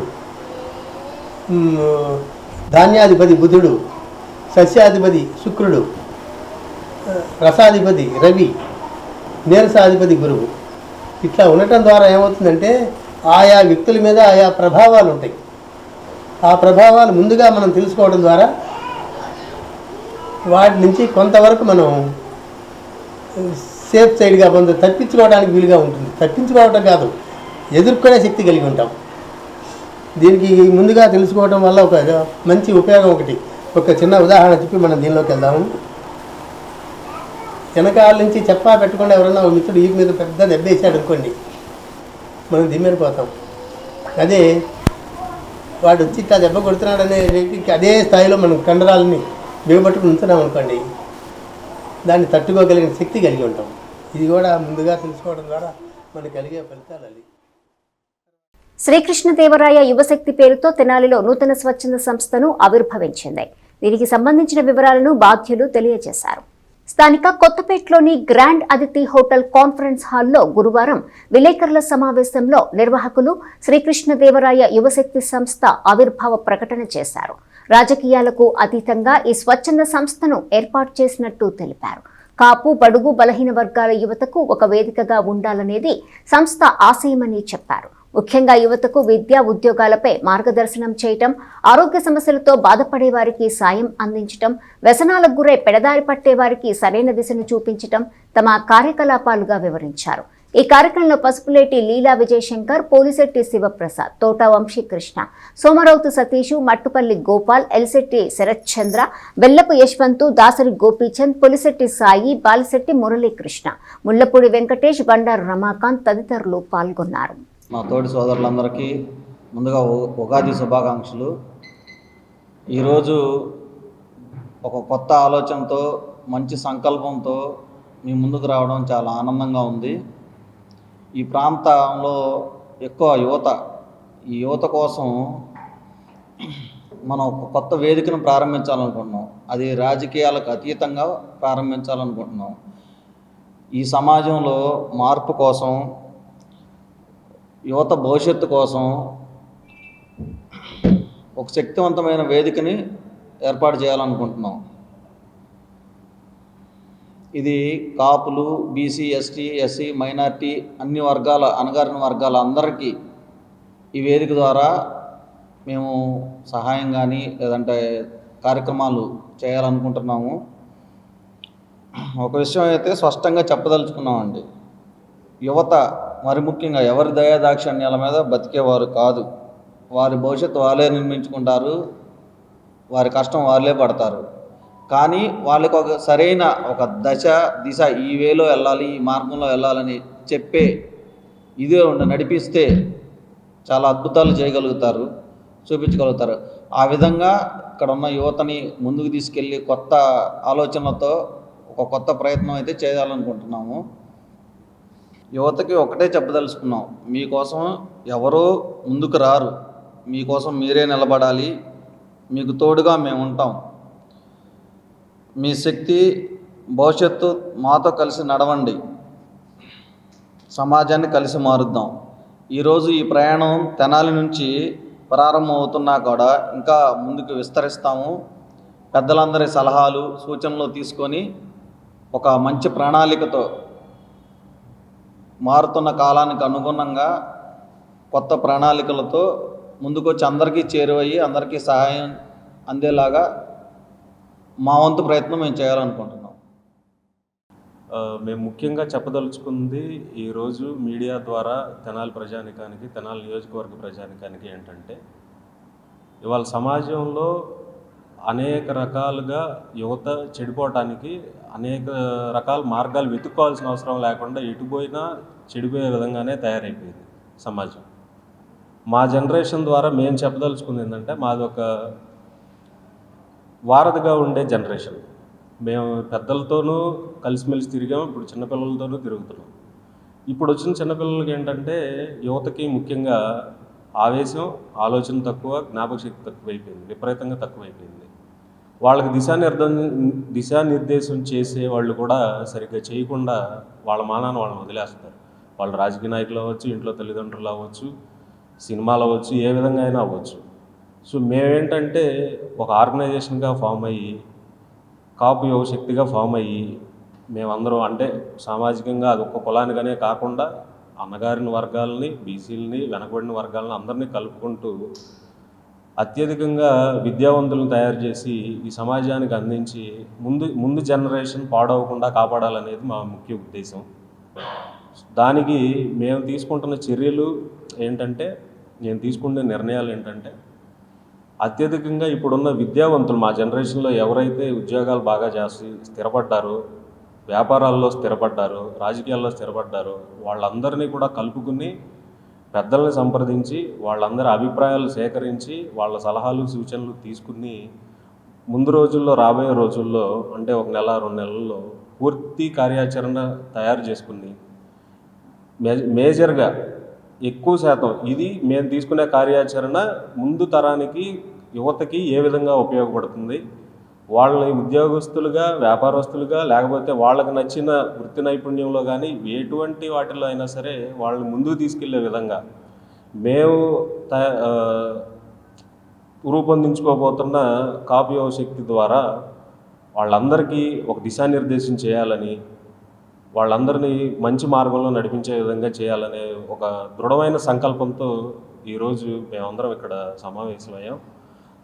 ధాన్యాధిపతి బుధుడు, సస్యాధిపతి శుక్రుడు, రసాధిపతి రవి, నీరసాధిపతి గురువు. ఇట్లా ఉండటం ద్వారా ఏమవుతుందంటే ఆయా వ్యక్తుల మీద ఆయా ప్రభావాలు ఉంటాయి. ఆ ప్రభావాలు ముందుగా మనం తెలుసుకోవడం ద్వారా వాటి నుంచి కొంతవరకు మనం సేఫ్ సైడ్గా తప్పించుకోవడానికి వీలుగా ఉంటుంది. తప్పించుకోవటం కాదు, ఎదుర్కొనే శక్తి కలిగి ఉంటాం. దీనికి ముందుగా తెలుసుకోవడం వల్ల ఒక మంచి ఉపయోగం ఒక చిన్న ఉదాహరణ చెప్పి మనం దీనిలోకి వెళ్దాము. వెనకాల నుంచి చెప్పా పెట్టకుండా ఎవరన్నా ఒక మిత్రుడు ఈ మీద పెద్ద దెబ్బేసాడు అనుకోండి, మనం దిమ్మెరిపోతాం. అదే వాడు వచ్చి ఇట్లా దెబ్బ కొడుతున్నాడనే వ్యక్తికి అదే స్థాయిలో మనం కండరాలని బిగబట్టుకుని ఉంచున్నాం అనుకోండి, దాన్ని తట్టుకోగలిగిన శక్తి కలిగి ఉంటాం. ఇది కూడా ముందుగా తెలుసుకోవడం ద్వారా మనకు కలిగే ఫలితాలు అది. శ్రీకృష్ణదేవరాయ యువశక్తి పేరుతో తెనాలిలో నూతన స్వచ్ఛంద సంస్థను ఆవిర్భవించింది. దీనికి సంబంధించిన వివరాలను బాధ్యులు తెలియజేశారు. స్థానిక కొత్తపేటలోని గ్రాండ్ అదితి హోటల్ కాన్ఫరెన్స్ హాల్లో గురువారం విలేకరుల సమావేశంలో నిర్వాహకులు శ్రీకృష్ణదేవరాయ యువశక్తి సంస్థ ఆవిర్భావ ప్రకటన చేశారు. రాజకీయాలకు అతీతంగా ఈ స్వచ్ఛంద సంస్థను ఏర్పాటు చేసినట్టు తెలిపారు. కాపు, బడుగు, బలహీన వర్గాల యువతకు ఒక వేదికగా ఉండాలనేది సంస్థ ఆశయమని చెప్పారు. ముఖ్యంగా యువతకు విద్యా, ఉద్యోగాలపై మార్గదర్శనం చేయటం, ఆరోగ్య సమస్యలతో బాధపడే వారికి సాయం అందించటం, వ్యసనాలకు గురై పెడదారి పట్టే వారికి సరైన దిశను చూపించటం తమ కార్యకలాపాలుగా వివరించారు. ఈ కార్యక్రమంలో పసుపులేటి లీలా విజయశంకర్, పోలిశెట్టి శివప్రసాద్, తోట వంశీకృష్ణ, సోమరౌతు సతీషు, మట్టుపల్లి గోపాల్, ఎలిశెట్టి శరత్చంద్ర, బెల్లపు యశ్వంతు, దాసరి గోపీచంద్, పొలిశెట్టి సాయి, బాలిశెట్టి మురళీకృష్ణ, ముళ్లపూడి వెంకటేష్, బండారు రమాకాంత్ తదితరులు పాల్గొన్నారు. మా తోటి సోదరులందరికీ ముందుగా ఉగాది శుభాకాంక్షలు. ఈరోజు ఒక కొత్త ఆలోచనతో, మంచి సంకల్పంతో మీ ముందుకు రావడం చాలా ఆనందంగా ఉంది. ఈ ప్రాంతంలో ఎక్కువ ఈ యువత కోసం మనం ఒక కొత్త వేదికను ప్రారంభించాలనుకుంటున్నాం. అది రాజకీయాలకు అతీతంగా ప్రారంభించాలనుకుంటున్నాం. ఈ సమాజంలో మార్పు కోసం, యువత భవిష్యత్తు కోసం ఒక శక్తివంతమైన వేదికని ఏర్పాటు చేయాలనుకుంటున్నాం. ఇది కాపులు, బీసీ, ఎస్టీ, ఎస్సీ, మైనార్టీ అన్ని వర్గాల, అణగారిన వర్గాల అందరికీ ఈ వేదిక ద్వారా మేము సహాయం కానీ లేదంటే కార్యక్రమాలు చేయాలనుకుంటున్నాము. ఒక విషయం అయితే స్పష్టంగా చెప్పదలుచుకున్నామండి. యువత మరి ముఖ్యంగా ఎవరి దయాదాక్షిణ్యాల మీద బతికేవారు కాదు. వారి భవిష్యత్తు వాళ్ళే నిర్మించుకుంటారు, వారి కష్టం వాళ్ళే పడతారు. కానీ వాళ్ళకి ఒక సరైన ఒక దిశ ఈ వేలో వెళ్ళాలి, ఈ మార్గంలో వెళ్ళాలని చెప్పే ఇదే నడిపిస్తే చాలా అద్భుతాలు చేయగలుగుతారు, చూపించగలుగుతారు. ఆ విధంగా ఇక్కడ ఉన్న యువతని ముందుకు తీసుకెళ్ళి కొత్త ఆలోచనలతో ఒక కొత్త ప్రయత్నం అయితే చేయాలనుకుంటున్నాము. యువతకి ఒకటే చెప్పదలుచుకున్నాం, మీకోసం ఎవరో ముందుకు రారు, మీకోసం మీరే నిలబడాలి, మీకు తోడుగా మేము ఉంటాం. మీ శక్తి, భవిష్యత్తు మాతో కలిసి నడవండి, సమాజాన్ని కలిసి మారుద్దాం. ఈరోజు ఈ ప్రయాణం తెనాలి నుంచి ప్రారంభం అవుతున్నా కూడా ఇంకా ముందుకు విస్తరిస్తాము. పెద్దలందరి సలహాలు, సూచనలు తీసుకొని ఒక మంచి ప్రణాళికతో మారుతున్న కాలానికి అనుగుణంగా కొత్త ప్రణాళికలతో ముందుకొచ్చి అందరికీ చేరువయ్యి అందరికీ సహాయం అందేలాగా మా వంతు ప్రయత్నం మేము చేయాలనుకుంటున్నాం. మేము ముఖ్యంగా చెప్పదలుచుకుంది ఈరోజు మీడియా ద్వారా తెనాలి ప్రజానికానికి, తెనాలి నియోజకవర్గ ప్రజానికానికి ఏంటంటే, ఇవాళ సమాజంలో అనేక రకాలుగా యువత చెడిపోవటానికి అనేక రకాల మార్గాలు వెతుక్కోవాల్సిన అవసరం లేకుండా ఎటుపోయినా చెడిపోయే విధంగానే తయారైపోయింది సమాజం. మా జనరేషన్ ద్వారా మేము చెప్పదలుచుకుంది ఏంటంటే, మాది ఒక వారధిగా ఉండే జనరేషన్. మేము పెద్దలతోనూ కలిసిమెలిసి తిరిగాము, ఇప్పుడు చిన్నపిల్లలతోనూ తిరుగుతున్నాం. ఇప్పుడు వచ్చిన చిన్నపిల్లలకి ఏంటంటే, యువతకి ముఖ్యంగా ఆవేశం, ఆలోచన తక్కువ, జ్ఞాపకశక్తి తక్కువైపోయింది, విపరీతంగా తక్కువైపోయింది. వాళ్ళకి దిశానిర్దేశం చేసే వాళ్ళు కూడా సరిగ్గా చేయకుండా వాళ్ళ మానాన్ని వాళ్ళని వదిలేస్తారు. వాళ్ళు రాజకీయ నాయకులు అవ్వచ్చు, ఇంట్లో తల్లిదండ్రులు అవ్వచ్చు, సినిమాలు అవ్వచ్చు, ఏ విధంగా అయినా అవ్వచ్చు. సో మేమేంటంటే ఒక ఆర్గనైజేషన్గా ఫామ్ అయ్యి, కాపు యువశక్తిగా ఫామ్ అయ్యి, మేమందరం అంటే సామాజికంగా అది ఒక్క కులానికనే కాకుండా అన్నగారిన వర్గాలని, బీసీలని, వెనకబడిన వర్గాలని అందరినీ కలుపుకుంటూ అత్యధికంగా విద్యావంతులను తయారు చేసి ఈ సమాజానికి అందించి ముందు జనరేషన్ పాడవకుండా కాపాడాలనేది మా ముఖ్య ఉద్దేశం. దానికి మేము తీసుకుంటున్న చర్యలు ఏంటంటే, నేను తీసుకునే నిర్ణయాలు ఏంటంటే, అత్యధికంగా ఇప్పుడున్న విద్యావంతులు మా జనరేషన్లో ఎవరైతే ఉద్యోగాలు బాగా చేసి స్థిరపడ్డారో, వ్యాపారాల్లో స్థిరపడ్డారో, రాజకీయాల్లో స్థిరపడ్డారో వాళ్ళందరినీ కూడా కలుపుకుని పెద్దల్ని సంప్రదించి వాళ్ళందరి అభిప్రాయాలు సేకరించి వాళ్ళ సలహాలు సూచనలు తీసుకుని ముందు రోజుల్లో, రాబోయే రోజుల్లో అంటే 1 నెల 2 నెలల్లో పూర్తి కార్యాచరణ తయారు చేసుకుని మేజర్గా ఎక్కువ శాతం ఇది మేము తీసుకునే కార్యాచరణ ముందు తరానికి, యువతకి ఏ విధంగా ఉపయోగపడుతుంది, వాళ్ళని ఉద్యోగస్తులుగా, వ్యాపారస్తులుగా, లేకపోతే వాళ్ళకి నచ్చిన వృత్తి నైపుణ్యంలో కానీ ఎటువంటి వాటిలో అయినా సరే వాళ్ళని ముందుకు తీసుకెళ్లే విధంగా మేము రూపొందించుకోబోతున్న కాపు యువశక్తి ద్వారా వాళ్ళందరికీ ఒక దిశానిర్దేశం చేయాలని, వాళ్ళందరినీ మంచి మార్గంలో నడిపించే విధంగా చేయాలనే ఒక దృఢమైన సంకల్పంతో ఈరోజు మేమందరం ఇక్కడ సమావేశమయ్యాం.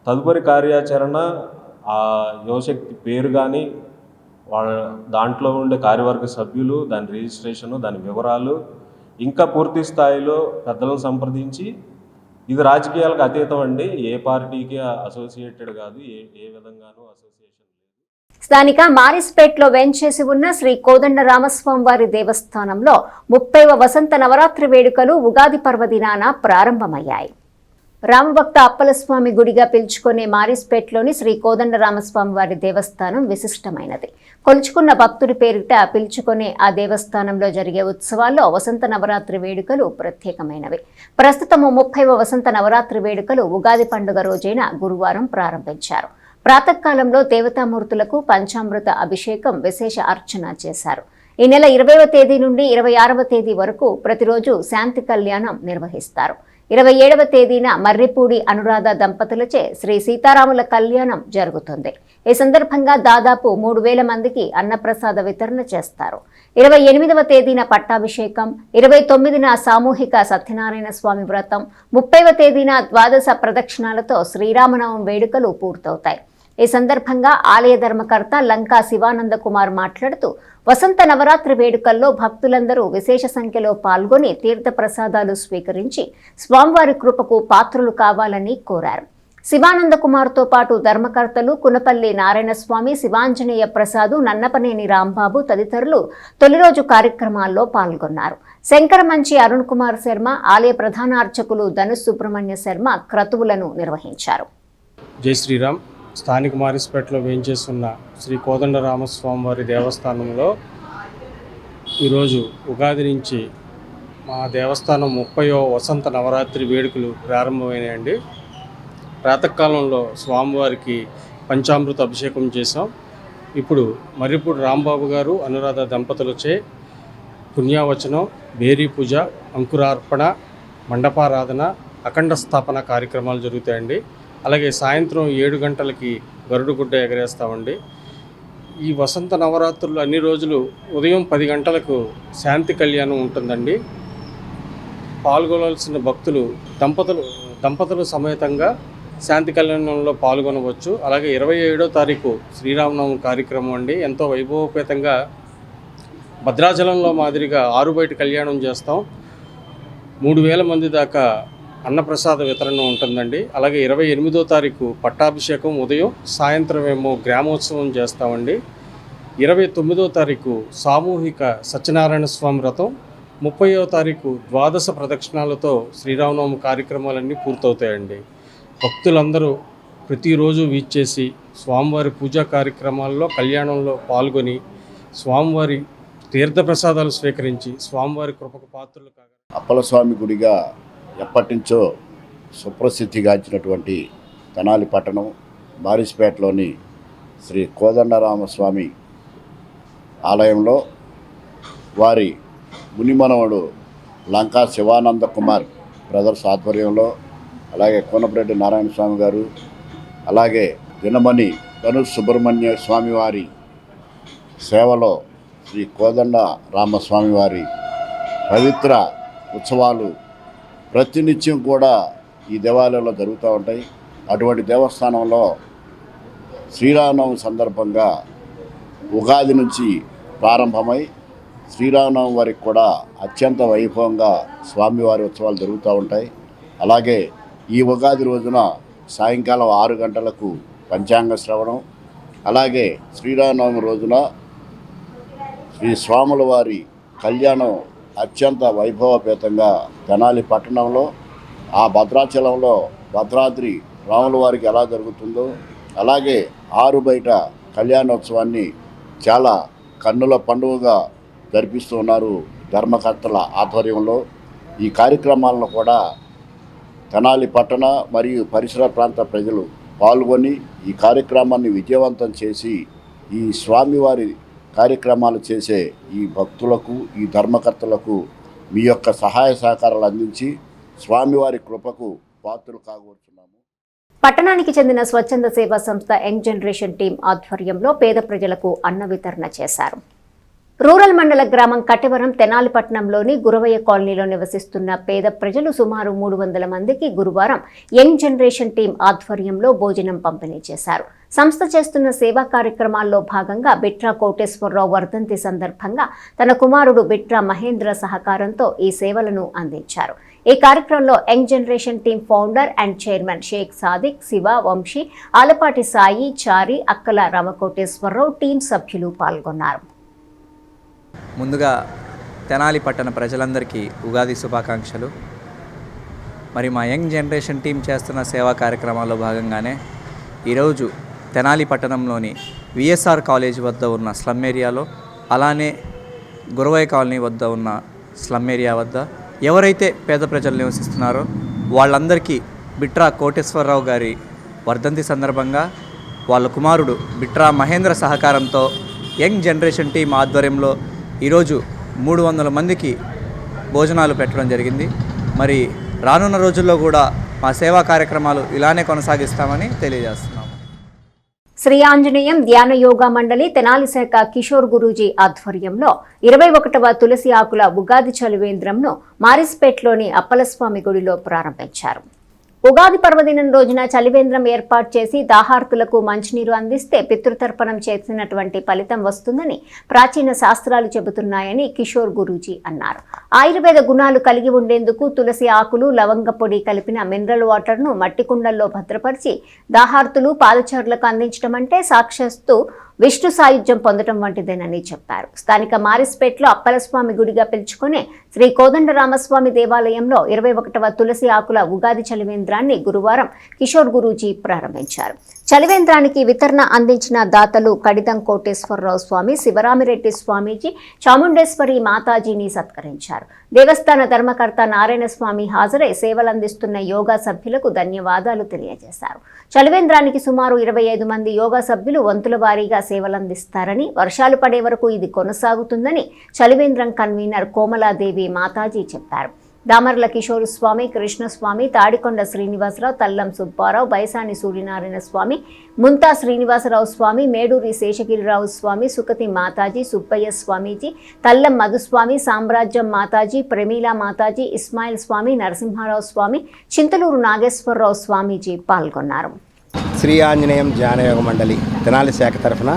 తదుపరి కార్యాచరణ ఆ యువశక్తి పేరు కానీ, వాళ్ళ దాంట్లో ఉండే కార్యవర్గ సభ్యులు, దాని రిజిస్ట్రేషను, దాని వివరాలు ఇంకా పూర్తి స్థాయిలో పెద్దలను సంప్రదించి, ఇది రాజకీయాలకు అతీతం అండి, ఏ పార్టీకి అసోసియేటెడ్ కాదు, ఏ విధంగానూ అసోసియేషన్. స్థానిక మారిస్పేట్లో వెంచేసి ఉన్న శ్రీ కోదండ రామస్వామి వారి దేవస్థానంలో 30వ వసంత నవరాత్రి వేడుకలు ఉగాది పర్వదినాన ప్రారంభమయ్యాయి. రామభక్త అప్పలస్వామి గుడిగా పిలుచుకునే మారిస్పేట్లోని శ్రీ కోదండ రామస్వామి వారి దేవస్థానం విశిష్టమైనది. కొలుచుకున్న భక్తుడి పేరిట పిలుచుకునే ఆ దేవస్థానంలో జరిగే ఉత్సవాల్లో వసంత నవరాత్రి వేడుకలు ప్రత్యేకమైనవి. ప్రస్తుతము 30వ వసంత నవరాత్రి వేడుకలు ఉగాది పండుగ రోజైన గురువారం ప్రారంభించారు. ప్రాతకాలంలో దేవతామూర్తులకు పంచామృత అభిషేకం, విశేష అర్చన చేశారు. ఈ నెల 20వ తేదీ నుండి 26వ తేదీ వరకు ప్రతిరోజు శాంతి కళ్యాణం నిర్వహిస్తారు. 27వ తేదీన మర్రిపూడి అనురాధ దంపతులచే శ్రీ సీతారాముల కళ్యాణం జరుగుతుంది. ఈ సందర్భంగా దాదాపు 3000 మందికి అన్నప్రసాద వితరణ చేస్తారు. 28వ తేదీన పట్టాభిషేకం, 29న సామూహిక సత్యనారాయణ స్వామి వ్రతం, 30వ తేదీన ద్వాదశ ప్రదక్షిణాలతో శ్రీరామనవం వేడుకలు పూర్తవుతాయి. ఈ సందర్భంగా ఆలయ ధర్మకర్త లంకా శివానంద కుమార్ మాట్లాడుతూ, వసంత నవరాత్రి వేడుకల్లో భక్తులందరూ విశేష సంఖ్యలో పాల్గొని తీర్థ ప్రసాదాలు స్వీకరించి స్వామివారి కృపకు పాత్రులు కావాలని కోరారు. శివానంద కుమార్తో పాటు ధర్మకర్తలు కునపల్లి నారాయణస్వామి, శివాంజనేయ ప్రసాదు, నన్నపనేని రాంబాబు తదితరులు తొలి రోజు కార్యక్రమాల్లో పాల్గొన్నారు. శంకరమంచి అరుణ్ కుమార్ శర్మ, ఆలయ ప్రధాన అర్చకులు ధనుష్ సుబ్రహ్మణ్య శర్మ క్రతువులను నిర్వహించారు. జై శ్రీరామ్. స్థానిక మారిస్పేటలో వేయించేస్తున్న శ్రీ కోదండ రామస్వామి వారి దేవస్థానంలో ఈరోజు ఉగాది నుంచి మా దేవస్థానం 30వ వసంత నవరాత్రి వేడుకలు ప్రారంభమైనాయండి. ప్రాతకాలంలో స్వామివారికి పంచామృత అభిషేకం చేశాం. ఇప్పుడు మర్రిపూడి రాంబాబు గారు అనురాధ దంపతులచే పుణ్యావచనం, బేరీ పూజ, అంకురార్పణ, మండపారాధన, అఖండ స్థాపన కార్యక్రమాలు జరుగుతాయండి. అలాగే సాయంత్రం 7 గంటలకి గరుడుగుడ్డ ఎగరేస్తామండి. ఈ వసంత నవరాత్రులు అన్ని రోజులు ఉదయం 10 గంటలకు శాంతి కళ్యాణం ఉంటుందండి. పాల్గొనాల్సిన భక్తులు దంపతులు సమేతంగా శాంతి కళ్యాణంలో పాల్గొనవచ్చు. అలాగే 27వ తారీఖు శ్రీరామనవమి కార్యక్రమం అండి. ఎంతో వైభవపేతంగా భద్రాచలంలో మాదిరిగా ఆరుబయట కళ్యాణం చేస్తాం. 3000 మంది దాకా అన్నప్రసాద వితరణ ఉంటుందండి. అలాగే 28వ తారీఖు పట్టాభిషేకం ఉదయం, సాయంత్రం ఏమో గ్రామోత్సవం చేస్తామండి. 29వ తారీఖు సామూహిక సత్యనారాయణ స్వామి వ్రతం, 30వ తారీఖు ద్వాదశ ప్రదక్షిణాలతో శ్రీరామనవమి కార్యక్రమాలన్నీ పూర్తవుతాయండి. భక్తులందరూ ప్రతిరోజు వీచేసి స్వామివారి పూజా కార్యక్రమాల్లో, కళ్యాణంలో పాల్గొని స్వామివారి తీర్థప్రసాదాలు స్వీకరించి స్వామివారి కృపకు పాత్రలు కాగా అప్పలస్వామి గుడిగా ఎప్పటి నుంచో సుప్రసిద్ధిగాంచినటువంటి తెనాలి పట్టణం మారిస్పేటలోని శ్రీ కోదండరామస్వామి ఆలయంలో వారి మునిమనవడు లంకా శివానంద కుమార్ బ్రదర్స్ ఆధ్వర్యంలో, అలాగే కోనపరెడ్డి నారాయణ స్వామి గారు, అలాగే దినమణి ధనుష్ సుబ్రహ్మణ్య స్వామి వారి సేవలో శ్రీ కోదండ రామస్వామి వారి పవిత్ర ఉత్సవాలు ప్రతినిత్యం కూడా ఈ దేవాలయంలో జరుగుతూ ఉంటాయి. అటువంటి దేవస్థానంలో శ్రీరామనవమి సందర్భంగా ఉగాది నుంచి ప్రారంభమై శ్రీరామనవమి వారికి కూడా అత్యంత వైభవంగా స్వామివారి ఉత్సవాలు జరుగుతూ ఉంటాయి. అలాగే ఈ ఉగాది రోజున సాయంకాలం 6 గంటలకు పంచాంగ శ్రవణం, అలాగే శ్రీరామనవమి రోజున శ్రీ స్వాముల వారి కళ్యాణం అత్యంత వైభవపేతంగా తెనాలి పట్టణంలో, ఆ భద్రాచలంలో భద్రాద్రి రాముల వారికి ఎలా జరుగుతుందో అలాగే ఆరుబయట కళ్యాణోత్సవాన్ని చాలా కన్నుల పండుగగా జరిపిస్తూ ఉన్నారు ధర్మకర్తల ఆధ్వర్యంలో. ఈ కార్యక్రమాలను కూడా తెనాలి పట్టణ మరియు పరిసర ప్రాంత ప్రజలు పాల్గొని ఈ కార్యక్రమాన్ని విజయవంతం చేసి ఈ స్వామివారి కార్యక్రమాలు చేసే ఈ భక్తులకు, ఈ ధర్మకర్తలకు మీ యొక్క సహాయ సహకారాలు అందించి స్వామివారి కృపకు పాత్రలు కాగోరుచున్నాము. పట్టణానికి చెందిన స్వచ్ఛంద సేవా సంస్థ యంగ్ జనరేషన్ టీం ఆధ్వర్యంలో పేద ప్రజలకు అన్న వితరణ చేశారు. రూరల్ మండల గ్రామం కటివరం తెనాలిపట్నంలోని గురవయ్య కాలనీలో నివసిస్తున్న పేద ప్రజలు సుమారు 300 మందికి గురువారం యంగ్ జనరేషన్ టీం ఆధ్వర్యంలో భోజనం పంపిణీ చేశారు. సంస్థ చేస్తున్న సేవా కార్యక్రమాల్లో భాగంగా బిట్రా కోటేశ్వరరావు వర్ధంతి సందర్భంగా తన కుమారుడు బిట్రా మహేంద్ర సహకారంతో ఈ సేవలను అందించారు. ఈ కార్యక్రమంలో young generation team founder and chairman Sheikh Sadiq, Siva, Vamsi, Alapati Sai, Chari, Akkala Ramakoteswara Rao team సభ్యులు పాల్గొన్నారు. ముందుగా తెనాలి పట్టణ ప్రజలందరికీ ఉగాది శుభాకాంక్షలు. మరి మా యంగ్ జనరేషన్ టీం చేస్తున్న సేవా కార్యక్రమాల్లో భాగంగానే ఈరోజు తెనాలి పట్టణంలోని విఎస్ఆర్ కాలేజ్ వద్ద ఉన్న స్లమ్ ఏరియాలో, అలానే గురవయ్య కాలనీ వద్ద ఉన్న స్లమ్ ఏరియా వద్ద ఎవరైతే పేద ప్రజలు నివసిస్తున్నారో వాళ్ళందరికీ బిట్రా కోటేశ్వరరావు గారి వర్ధంతి సందర్భంగా వాళ్ళ కుమారుడు బిట్రా మహేంద్ర సహకారంతో యంగ్ జనరేషన్ టీం ఆధ్వర్యంలో ఈరోజు 300 మందికి భోజనాలు పెట్టడం జరిగింది. మరి రానున్న రోజుల్లో కూడా మా సేవా కార్యక్రమాలు ఇలానే కొనసాగిస్తామని తెలియజేస్తున్నాము. శ్రీ ఆంజనేయం ధ్యాన యోగా మండలి తెనాలి శాఖ కిషోర్ గురూజీ ఆధ్వర్యంలో 21వ తులసి ఆకుల ఉగాది చలివేంద్రంను మారిస్పేట్లోని అప్పలస్వామి గుడిలో ప్రారంభించారు. ఉగాది పర్వదినం రోజున చలివేంద్రం ఏర్పాటు చేసి దాహార్తులకు మంచినీరు అందిస్తే పితృతర్పణం చేసినటువంటి ఫలితం వస్తుందని ప్రాచీన శాస్త్రాలు చెబుతున్నాయని కిషోర్ గురూజీ అన్నారు. ఆయుర్వేద గుణాలు కలిగి ఉండేందుకు తులసి ఆకులు, లవంగ పొడి కలిపిన మినరల్ వాటర్ను మట్టి కుండల్లో భద్రపరిచి దాహార్తులు, పాదచారులకు అందించడం అంటే సాక్షాత్తు విష్ణు సాయుధ్యం పొందడం వంటిదేనని చెప్పారు. స్థానిక మారిస్పేట్లో అప్పలస్వామి గుడిగా పిలుచుకునే శ్రీ కోదండరామస్వామి దేవాలయంలో 21వ తులసి ఆకుల ఉగాది చలివేంద్రాన్ని గురువారం కిషోర్ గురూజీ ప్రారంభించారు. చలివేంద్రానికి వితరణ అందించిన దాతలు కడిదం కోటేశ్వరరావు స్వామి, శివరామిరెడ్డి స్వామీజీ, చాముండేశ్వరి మాతాజీని సత్కరించారు. దేవస్థాన ధర్మకర్త నారాయణ స్వామి హాజరై సేవలందిస్తున్న యోగా సభ్యులకు ధన్యవాదాలు తెలియజేశారు. చలివేంద్రానికి సుమారు 25 మంది యోగా సభ్యులు వంతుల వారీగా సేవలందిస్తారని, వర్షాలు పడే వరకు ఇది కొనసాగుతుందని చలివేంద్రం కన్వీనర్ కోమలాదేవి మాతాజీ చెప్పారు. దామర్ల కిషోర్ స్వామి, కృష్ణస్వామి, తాడికొండ శ్రీనివాసరావు, తల్లం సుబ్బారావు, బైసాని సూర్యనారాయణ స్వామి, ముంతా శ్రీనివాసరావు స్వామి, మేడూరి శేషగిరిరావు స్వామి, సుకతి మాతాజీ, సుబ్బయ్య స్వామీజీ, తల్లం మధుస్వామి, సామ్రాజ్యం మాతాజీ, ప్రమీలా మాతాజీ, ఇస్మాయిల్ స్వామి, నరసింహారావు స్వామి, చింతలూరు నాగేశ్వరరావు స్వామీజీ పాల్గొన్నారు. శ్రీ ఆంజనేయం ధ్యానయోగ మండలి తెనాలి శాఖ తరఫున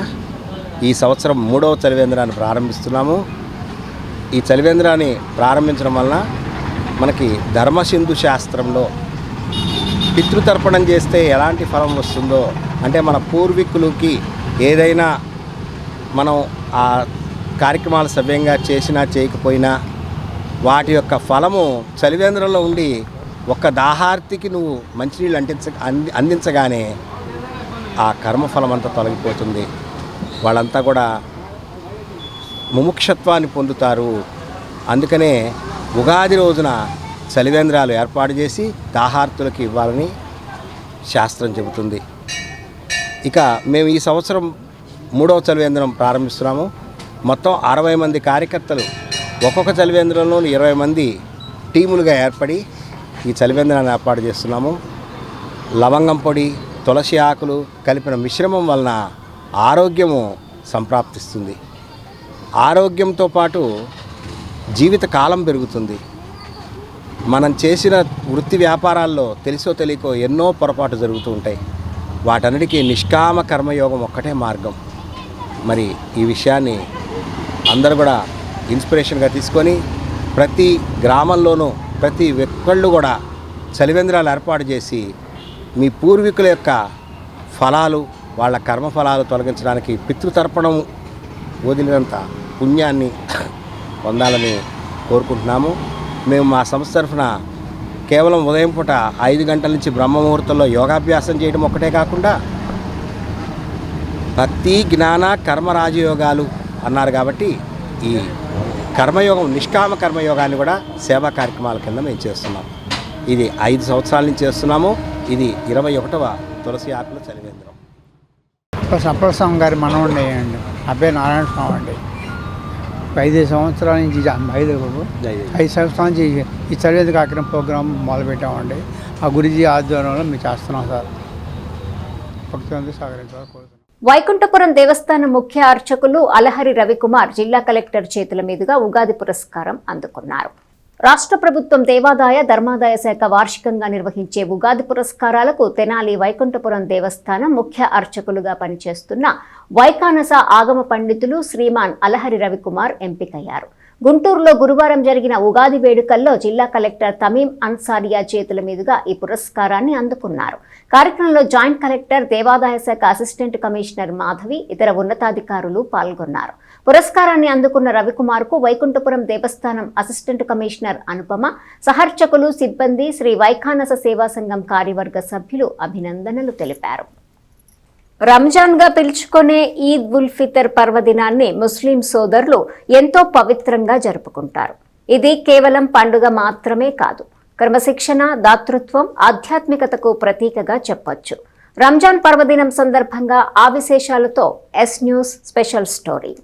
ఈ సంవత్సరం 3వ చలివేంద్రాన్ని ప్రారంభిస్తున్నాము. ఈ చలివేంద్రాన్ని ప్రారంభించడం వలన మనకి ధర్మసింధు శాస్త్రంలో పితృతర్పణం చేస్తే ఎలాంటి ఫలం వస్తుందో, అంటే మన పూర్వీకులకి ఏదైనా మనం ఆ కార్యక్రమాలు సవ్యంగా చేసినా చేయకపోయినా వాటి యొక్క ఫలము చలివేంద్రంలో ఉండి ఒక్క దాహార్తికి నువ్వు మంచినీళ్ళు అందించగానే ఆ కర్మఫలం అంతా తొలగిపోతుంది. వాళ్ళంతా కూడా ముముక్షత్వాన్ని పొందుతారు. అందుకనే ఉగాది రోజున చలివేంద్రాలు ఏర్పాటు చేసి దాహార్తులకు ఇవ్వాలని శాస్త్రం చెబుతుంది. ఇక మేము ఈ సంవత్సరం 3వ చలివేంద్రం ప్రారంభిస్తున్నాము. మొత్తం 60 మంది కార్యకర్తలు ఒక్కొక్క చలివేంద్రంలో 20 మంది టీములుగా ఏర్పడి ఈ చలివేంద్రాన్ని ఏర్పాటు చేస్తున్నాము. లవంగం పొడి, తులసి ఆకులు కలిపిన మిశ్రమం వలన ఆరోగ్యము సంప్రాప్తిస్తుంది. ఆరోగ్యంతో పాటు జీవిత కాలం పెరుగుతుంది. మనం చేసిన వృత్తి వ్యాపారాల్లో తెలుసో తెలియకో ఎన్నో పొరపాటు జరుగుతూ ఉంటాయి. వాటన్నిటికీ నిష్కామ కర్మయోగం ఒక్కటే మార్గం. మరి ఈ విషయాన్ని అందరూ కూడా ఇన్స్పిరేషన్గా తీసుకొని ప్రతి గ్రామంలోనూ ప్రతి ఒక్కళ్ళు కూడా చలివేంద్రాలు ఏర్పాటు చేసి మీ పూర్వీకుల యొక్క ఫలాలు, వాళ్ళ కర్మఫలాలు తొలగించడానికి పితృతర్పణం వదిలినంత పుణ్యాన్ని పొందాలని కోరుకుంటున్నాము. మేము మా సంస్థ తరఫున కేవలం ఉదయం పూట 5 గంటల నుంచి బ్రహ్మముహూర్తంలో యోగాభ్యాసం చేయడం ఒక్కటే కాకుండా భక్తి, జ్ఞాన, కర్మ, రాజయోగాలు అన్నారు కాబట్టి ఈ కర్మయోగం, నిష్కామ కర్మయోగాన్ని కూడా సేవా కార్యక్రమాల కింద మేము చేస్తున్నాం. ఇది 5 సంవత్సరాల నుంచి చేస్తున్నాము. ఇది 21వ తులసి ఆకుల చలివేంద్రం. సప్పల స్వామి గారి మనవండి అండి, అబ్బాయి నారాయణ స్వామి అండి. 5 సంవత్సరాల నుంచి 5 సంవత్సరాల నుంచి ఈ చలివేంద్ర కార్యక్రమం ప్రోగ్రాం మొదలుపెట్టామండి. ఆ గురుజీ ఆధ్వర్యంలో మేము చేస్తున్నాం సార్. భక్తులందరూ సహకరించాలని కోరుతున్నాం. వైకుంఠపురం దేవస్థానం ముఖ్య అర్చకులు అలహరి రవికుమార్ జిల్లా కలెక్టర్ చేతుల మీదుగా ఉగాది పురస్కారం అందుకున్నారు. రాష్ట్ర ప్రభుత్వం దేవాదాయ ధర్మాదాయ శాఖ వార్షికంగా నిర్వహించే ఉగాది పురస్కారాలకు తెనాలి వైకుంఠపురం దేవస్థానం ముఖ్య అర్చకులుగా పనిచేస్తున్న వైకానస ఆగమ పండితులు శ్రీమాన్ అలహరి రవికుమార్ ఎంపికయ్యారు. గుంటూరులో గురువారం జరిగిన ఉగాది వేడుకల్లో జిల్లా కలెక్టర్ తమీం అన్సారియా చేతుల మీదుగా ఈ పురస్కారాన్ని అందుకున్నారు. కార్యక్రమంలో జాయింట్ కలెక్టర్, దేవాదాయ శాఖ అసిస్టెంట్ కమిషనర్ మాధవి, ఇతర ఉన్నతాధికారులు పాల్గొన్నారు. పురస్కారాన్ని అందుకున్న రవికుమార్కు వైకుంఠపురం దేవస్థానం అసిస్టెంట్ కమిషనర్ అనుపమ, సహర్చకులు, సిబ్బంది, శ్రీ వైఖానస సేవా సంఘం కార్యవర్గ సభ్యులు అభినందనలు తెలిపారు. రంజాన్గా పిలుచుకునే ఈద్ ఉల్ ఫితర్ పర్వదినాన్ని ముస్లిం సోదరులు ఎంతో పవిత్రంగా జరుపుకుంటారు. ఇది కేవలం పండుగ మాత్రమే కాదు, క్రమశిక్షణ, దాతృత్వం, ఆధ్యాత్మికతకు ప్రతీకగా చెప్పొచ్చు. రంజాన్ పర్వదినం సందర్భంగా ఆ విశేషాలతో ఎస్ న్యూస్ స్పెషల్ స్టోరీ.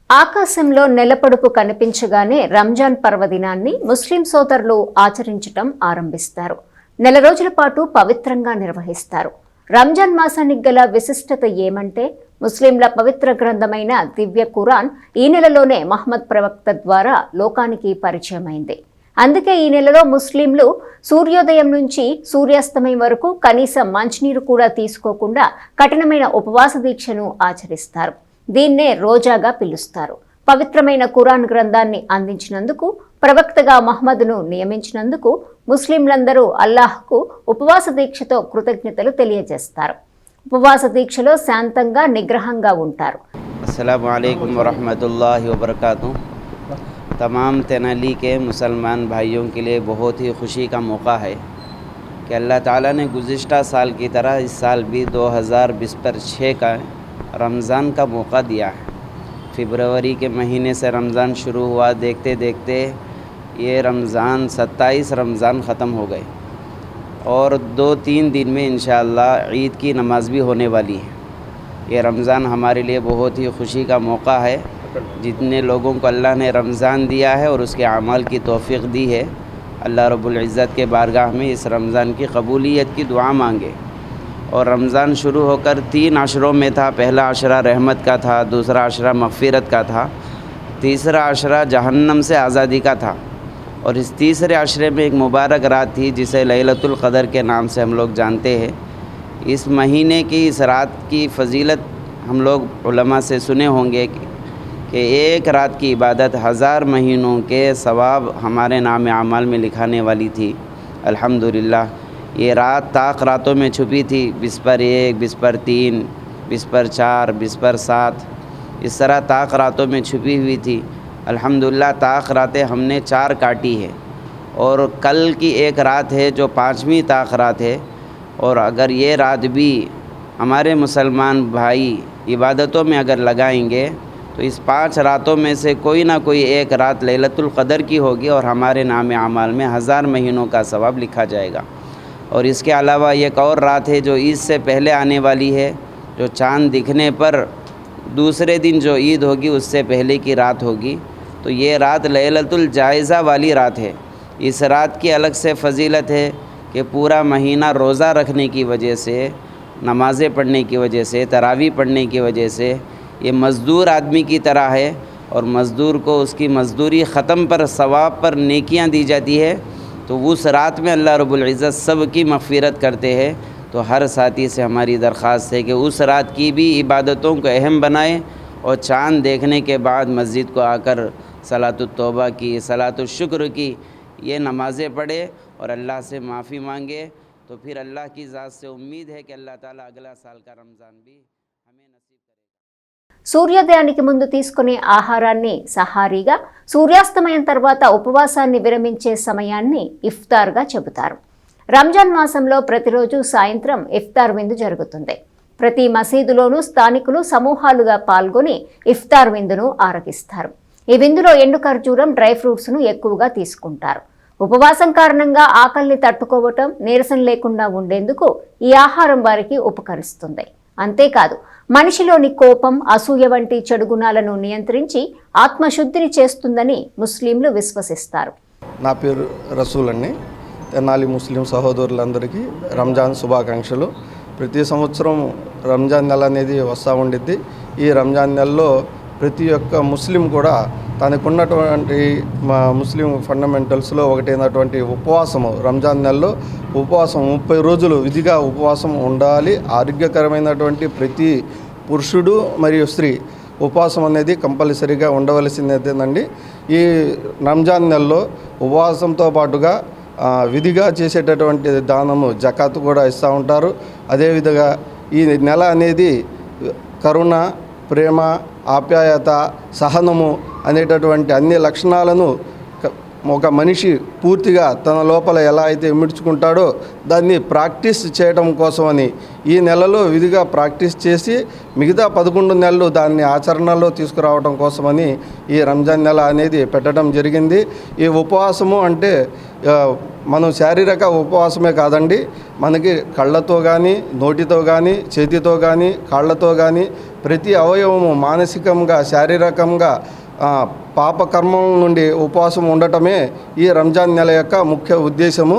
ఆకాశంలో నెలపొడుపు కనిపించగానే రంజాన్ పర్వదినాన్ని ముస్లిం సోదరులు ఆచరించటం ఆరంభిస్తారు. నెల రోజుల పాటు పవిత్రంగా నిర్వహిస్తారు. రంజాన్ మాసానికి గల విశిష్టత ఏమంటే, ముస్లింల పవిత్ర గ్రంథమైన దివ్య ఖురాన్ ఈ నెలలోనే మహమ్మద్ ప్రవక్త ద్వారా లోకానికి పరిచయమైంది. అందుకే ఈ నెలలో ముస్లింలు సూర్యోదయం నుంచి సూర్యాస్తమయం వరకు కనీసం మంచినీరు కూడా తీసుకోకుండా కఠినమైన ఉపవాస దీక్షను ఆచరిస్తారు. దీన్నే రోజాగా పిలుస్తారు. పవిత్రమైన ఖురాన్ గ్రంథాన్ని అందించినందుకు, ప్రవక్తగా మహమ్మద్ను నియమించినందుకు ముస్లింలందరూ అల్లాహ్కు ఉపవాస దీక్షతో కృతజ్ఞతలు తెలియజేస్తారు. ఉపవాస దీక్షలో శాంతంగా, నిగ్రహంగా ఉంటారు. అస్సలాము అలైకుం వరహ్మతుల్లాహి వబరకాతుహ్. तमाम तेनाली के मुसलमान भाइयों के लिए बहुत ही खुशी का मौका है कि अल्लाह ताला ने गुज़िश्ता साल की तरह इस साल भी 2026 का रमज़ान का मौका दिया है। फरवरी के महीने से रमज़ान शुरू हुआ, देखते देखते ये रमज़ान 27 रमज़ान ख़त्म हो गए और 2-3 दिन में इंशाअल्लाह ईद की नमाज़ भी होने वाली है। ये रमज़ान हमारे लिए बहुत ही खुशी का मौका है। जितने लोगों को अल्लाह ने रमज़ान दिया है और उसके अमाल की तौफ़ीक़ दी है, अल्लाह रब्बुल इज़्ज़त के बारगाह में इस रमज़ान की कबूलियत की दुआ मांगे। और रमज़ान शुरू होकर 3 अशरों में था। पहला अशरा रहमत का था, दूसरा अशरा मग़फ़िरत का था, तीसरा अशरा जहन्नम से आज़ादी का था और इस तीसरे अशरे में एक मुबारक रात थी जिसे लैलतुल क़दर के नाम से हम लोग जानते हैं। इस महीने की इस रात की फ़जीलत हम लोग उलमा से सुने होंगे कि एक रात की इबादत 1000 महीनों के सवाब हमारे नाम अमाल में लिखाने वाली थी। अल्हम्दुलिल्लाह ये रात ताक़ रातों में छुपी थी। बिस्पर 1, बिस्पर 3, बिस्पर 4, बिस्पर 7, इस तरह ताक़ रातों में छुपी हुई थी। अल्हम्दुलिल्लाह ताक़ रातें हमने 4 काटी है और कल की एक रात है जो 5वीं ताक़ रात है। और अगर ये रात भी हमारे मुसलमान भाई इबादतों में अगर लगाएंगे तो इस 5 रातों में से कोई ना कोई एक रात लैलतुल क़दर की होगी और हमारे नाम अमाल में 1000 महीनों का सवाब लिखा जाएगा। और इसके अलावा एक और रात है जो ईद से पहले आने वाली है, जो चाँद दिखने पर दूसरे दिन जो ईद होगी उससे पहले की रात होगी। तो ये रात लैलतुल जायज़ा वाली रात है। इस रात की अलग से फ़जीलत है कि पूरा महीना रोज़ा रखने की वजह से, नमाज़ें पढ़ने की वजह से, तरावी पढ़ने की वजह से ये मज़दूर आदमी की तरह है और मज़दूर को उसकी मज़दूरी ख़त्म पर सवाब पर नेकियां दी जाती है। तो उस रात में अल्लाह रब्बुल इज़्ज़त सब की मग़फ़िरत करते हैं। तो हर साथी से हमारी दरख्वास्त है कि उस रात की भी इबादतों को अहम बनाएं और चाँद देखने के बाद मस्जिद को आकर सलातुत तौबा की, सलातुत शुक्र की ये नमाज़ें पढ़े और अल्लाह से माफ़ी मांगे। तो फिर अल्लाह की ज़ात से उम्मीद है कि अल्लाह ताला अगला साल का रमज़ान भी हमें नसीब करेगा। సూర్యోదయానికి ముందు తీసుకునే ఆహారాన్ని సహారీగా, సూర్యాస్తమయం తర్వాత ఉపవాసాన్ని విరమించే సమయాన్ని ఇఫ్తార్గా చెబుతారు. రంజాన్ మాసంలో ప్రతిరోజు సాయంత్రం ఇఫ్తార్ విందు జరుగుతుంది. ప్రతి మసీదులోనూ స్థానికులు సమూహాలుగా పాల్గొని ఇఫ్తార్ విందును ఆరగిస్తారు. ఈ విందులో ఎండు ఖర్జూరం, డ్రై ఫ్రూట్స్ను ఎక్కువగా తీసుకుంటారు. ఉపవాసం కారణంగా ఆకలిని తట్టుకోవటం, నీరసం లేకుండా ఉండేందుకు ఈ ఆహారం వారికి ఉపకరిస్తుంది. అంతేకాదు మనిషిలోని కోపం, అసూయ వంటి చెడు గుణాలను నియంత్రించి ఆత్మశుద్ధిని చేస్తుందని ముస్లింలు విశ్వసిస్తారు. నా పేరు రసూల్ అండి. తెనాలి ముస్లిం సహోదరులందరికీ రంజాన్ శుభాకాంక్షలు. ప్రతి సంవత్సరం రంజాన్ నెల అనేది వస్తూ ఉండిద్ది. ఈ రంజాన్ నెలలో ప్రతి ఒక్క ముస్లిం కూడా తనకున్నటువంటి ముస్లిం ఫండమెంటల్స్లో ఒకటైనటువంటి ఉపవాసము, రంజాన్ నెలలో ఉపవాసం 30 రోజులు విధిగా ఉపవాసం ఉండాలి. ఆరోగ్యకరమైనటువంటి ప్రతి పురుషుడు మరియు స్త్రీ ఉపవాసం అనేది కంపల్సరీగా ఉండవలసిందేనండి. ఈ రంజాన్ నెలలో ఉపవాసంతో పాటుగా విధిగా చేసేటటువంటి దానము జకాత్ కూడా ఇస్తూ ఉంటారు. అదేవిధంగా ఈ నెల అనేది కరుణ, ప్రేమ, ఆప్యాయత, సహనము అనేటటువంటి అన్ని లక్షణాలను ఒక మనిషి పూర్తిగా తన లోపల ఎలా అయితే ఇమిడ్చుకుంటాడో దాన్ని ప్రాక్టీస్ చేయడం కోసమని ఈ నెలలో విధిగా ప్రాక్టీస్ చేసి మిగతా 11 నెలలు దాన్ని ఆచరణలో తీసుకురావడం కోసమని ఈ రంజాన్ నెల అనేది పెట్టడం జరిగింది. ఈ ఉపవాసము అంటే మనం శారీరక ఉపవాసమే కాదండి, మనకి కళ్ళతో కానీ, నోటితో కానీ, చేతితో కానీ, కాళ్ళతో కానీ ప్రతి అవయవము మానసికంగా, శారీరకంగా పాపకర్మం నుండి ఉపవాసం ఉండటమే ఈ రంజాన్ నెల యొక్క ముఖ్య ఉద్దేశము.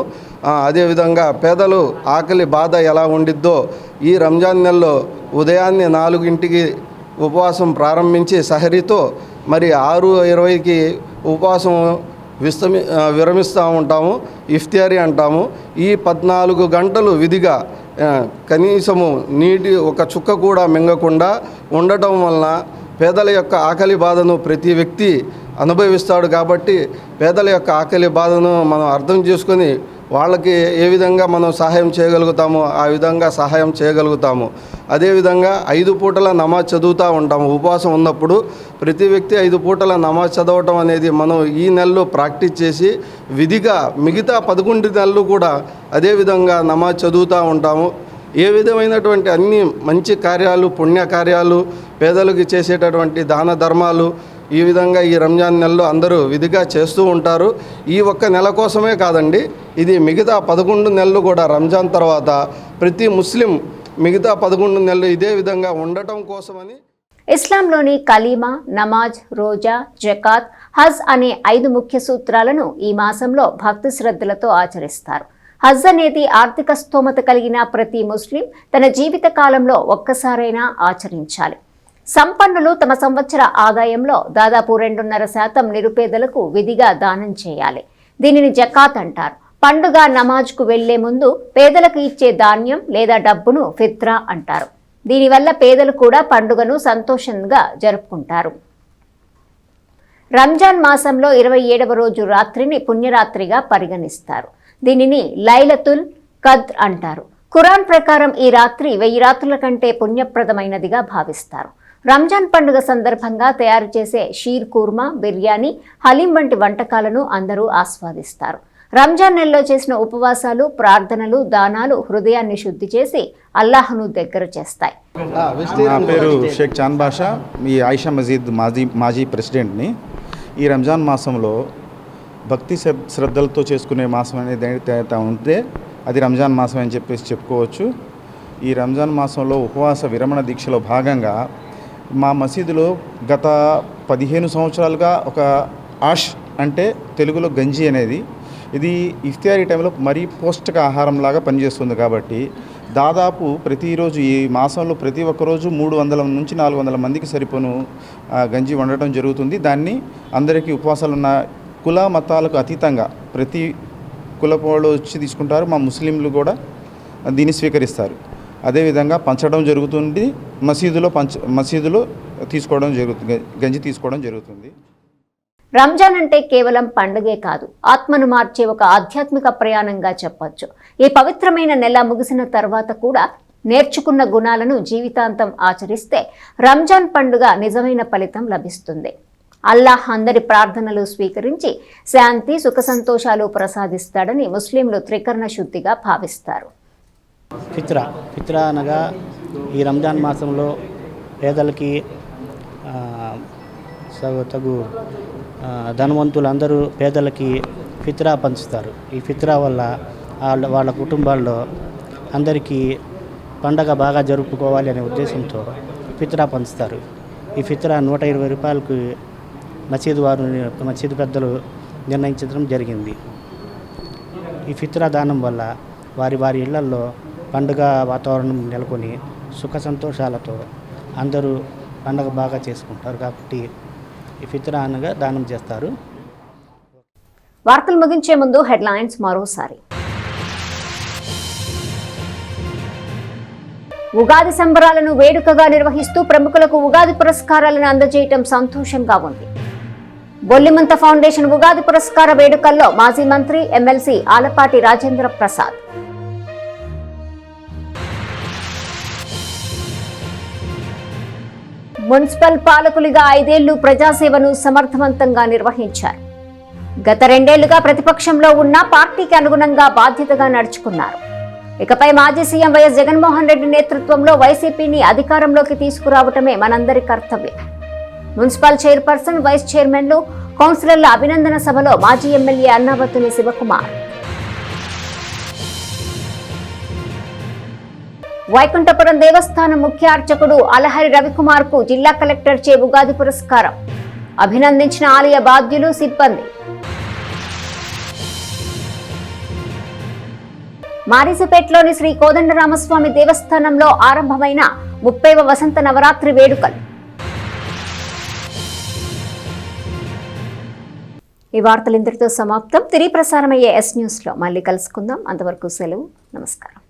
అదేవిధంగా పేదలు ఆకలి బాధ ఎలా ఉండిద్దో ఈ రంజాన్ నెలలో ఉదయాన్నే 4 ఉపవాసం ప్రారంభించి సహరీతో మరి 6:20కి ఉపవాసం విరమిస్తూ ఉంటాము, ఇఫ్తారీ అంటాము. ఈ 14 గంటలు విధిగా కనీసము నీటి ఒక చుక్క కూడా మింగకుండా ఉండటం వలన పేదల యొక్క ఆకలి బాధను ప్రతి వ్యక్తి అనుభవిస్తాడు. కాబట్టి పేదల యొక్క ఆకలి బాధను మనం అర్థం చేసుకొని వాళ్ళకి ఏ విధంగా మనం సహాయం చేయగలుగుతామో ఆ విధంగా సహాయం చేయగలుగుతాము. అదేవిధంగా 5 పూటల నమాజ్ చదువుతూ ఉంటాము. ఉపవాసం ఉన్నప్పుడు ప్రతి వ్యక్తి 5 పూటల నమాజ్ చదవటం అనేది మనం ఈ నెలలో ప్రాక్టీస్ చేసి విధిగా మిగతా 11 నెలలు కూడా అదేవిధంగా నమాజ్ చదువుతూ ఉంటాము. ఏ విధమైనటువంటి అన్ని మంచి కార్యాలు, పుణ్యకార్యాలు, పేదలకు చేసేటటువంటి దాన ధర్మాలు ఈ విధంగా ఈ రంజాన్ నెలలో అందరూ విధిగా చేస్తూ ఉంటారు. ఈ ఒక్క నెల కోసమే కాదండి, ఇది మిగతా 11 నెలలు కూడా రంజాన్ తర్వాత ప్రతి ముస్లిం మిగతా 11 నెలలు ఇదే విధంగా ఉండటం కోసమని. ఇస్లాంలోని కలీమా, నమాజ్, రోజా, జకాత్, హజ్ అనే 5 ముఖ్య సూత్రాలను ఈ మాసంలో భక్తి శ్రద్ధలతో ఆచరిస్తారు. హజ్ అనేది ఆర్థిక స్తోమత కలిగిన ప్రతి ముస్లిం తన జీవిత కాలంలో ఒక్కసారైనా ఆచరించాలి. సంపన్నులు తమ సంవత్సర ఆదాయంలో దాదాపు 2.5% నిరుపేదలకు విధిగా దానం చేయాలి. దీనిని జకాత్ అంటారు. పండుగ నమాజ్కు వెళ్లే ముందు పేదలకు ఇచ్చే ధాన్యం లేదా డబ్బును ఫిత్రా అంటారు. దీనివల్ల పేదలు కూడా పండుగను సంతోషంగా జరుపుకుంటారు. రంజాన్ మాసంలో 27వ రోజు రాత్రిని పుణ్యరాత్రిగా పరిగణిస్తారు. దీనిని లైలతుల్ కద్ర్ అంటారు. ఖురాన్ ప్రకారం ఈ రాత్రి 1000 రాత్రుల కంటే పుణ్యప్రదమైనదిగా భావిస్తారు. రంజాన్ పండుగ సందర్భంగా తయారు చేసే షీర్ కుర్మా, బిర్యానీ, హలీం వంటి వంటకాలను అందరూ ఆస్వాదిస్తారు. రంజాన్ నెలలో చేసిన ఉపవాసాలు, ప్రార్థనలు, దానాలు హృదయాన్ని శుద్ధి చేసి అల్లాహ్ను దగ్గర చేస్తాయి. నా పేరు షేక్ చాంద్ బాషా, మీ ఆయిషా మజీద్ మాజీ ప్రెసిడెంట్ని. ఈ రంజాన్ మాసంలో భక్తి శ్రద్ధలతో చేసుకునే మాసం అనేది ఏదైతే ఉంటే అది రంజాన్ మాసం అని చెప్పేసి చెప్పుకోవచ్చు. ఈ రంజాన్ మాసంలో ఉపవాస విరమణ దీక్షలో భాగంగా మా మసీదులో గత 15 సంవత్సరాలుగా ఒక ఆష్ అంటే తెలుగులో గంజి అనేది ఇది ఇఫ్తియారీ టైంలో మరీ పౌష్టిక ఆహారంలాగా పనిచేస్తుంది. కాబట్టి దాదాపు ప్రతిరోజు ఈ మాసంలో ప్రతి ఒక్కరోజు 300 నుంచి 400 మందికి సరిపోను గంజి వండటం జరుగుతుంది. దాన్ని అందరికీ ఉపవాసాలు ఉన్న కుల మతాలకు అతీతంగా ప్రతి కులపోళ్ళు వచ్చి తీసుకుంటారు. మా ముస్లింలు కూడా దీన్ని స్వీకరిస్తారు. అదేవిధంగా పంచడం జరుగుతుంది. మసీదులో తీసుకోవడం జరుగుతుంది, గంజి తీసుకోవడం జరుగుతుంది. రంజాన్ అంటే కేవలం పండుగే కాదు, ఆత్మను మార్చే ఒక ఆధ్యాత్మిక ప్రయాణంగా చెప్పొచ్చు. ఈ పవిత్రమైన నెల ముగిసిన తర్వాత కూడా నేర్చుకున్న గుణాలను జీవితాంతం ఆచరిస్తే రంజాన్ పండుగ నిజమైన ఫలితం లభిస్తుంది. అల్లాహ్ అందరి ప్రార్థనలు స్వీకరించి శాంతి, సుఖ సంతోషాలు ప్రసాదిస్తాడని ముస్లింలు త్రికరణ శుద్ధిగా భావిస్తారు. ఫిత్రా అనగా ఈ రంజాన్ మాసంలో పేదలకి తగు ధనవంతులందరూ పేదలకి ఫిత్రా పంచుతారు. ఈ ఫిత్రా వల్ల వాళ్ళ కుటుంబాల్లో అందరికీ పండగ బాగా జరుపుకోవాలి అనే ఉద్దేశంతో ఫిత్రా పంచుతారు. ఈ ఫిత్రా 120 రూపాయలకు మసీదు పెద్దలు నిర్ణయించడం జరిగింది. ఈ ఫిత్రా దానం వల్ల వారి ఇళ్లల్లో పండుగ వాతావరణం నెలకొని సుఖ సంతోషాలతో అందరూ పండుగ బాగా చేసుకుంటారు. కాబట్టి ఈ ఫిత్రా అనగా దానం చేస్తారు. వార్తలు ముగించే ముందు హెడ్లైన్స్ మరోసారి. ఉగాది సంబరాలను వేడుకగా నిర్వహిస్తూ ప్రముఖులకు ఉగాది పురస్కారాలను అందజేయటం సంతోషంగా ఉంది. బొల్లిమంత ఫౌండేషన్ ఉగాది పురస్కార వేడుకల్లో మాజీ మంత్రి ఎమ్మెల్సీ ఆలపాటి రాజేంద్ర ప్రసాద్. మున్సిపల్ పాలకులుగా 5 ఏళ్లు ప్రజాసేవను సమర్థవంతంగా నిర్వహించారు. గత 2 ఏళ్లుగా ప్రతిపక్షంలో ఉన్న పార్టీకి అనుగుణంగా బాధ్యతగా నడుచుకున్నారు. ఇకపై మాజీ సీఎం వైఎస్ జగన్మోహన్ రెడ్డి నేతృత్వంలో వైసీపీని అధికారంలోకి తీసుకురావటమే మనందరి కర్తవ్యం. మున్సిపల్ చైర్పర్సన్, వైస్ చైర్మన్లు, కౌన్సిలర్ల అభినందన సభలో మాజీ ఎమ్మెల్యే అన్నావతుని శివకుమార్. వైకుంఠపురం దేవస్థానం ముఖ్య అర్చకుడు అలహరి రవికుమార్ కు జిల్లా కలెక్టర్ చే ఉగాది పురస్కారం. అభినందించిన ఆలయ బాధ్యులు, సిబ్బంది. మారిసిపేటలోని శ్రీ కోదండరామస్వామి దేవస్థానంలో ఆరంభమైన 30వ వసంత నవరాత్రి వేడుకలు. ఈ వార్తలు ఇంతటితో సమాప్తం. తిరిగి ప్రసారమయ్యే ఎస్ న్యూస్ లో మళ్ళీ కలుసుకుందాం. అంతవరకు సెలవు. నమస్కారం.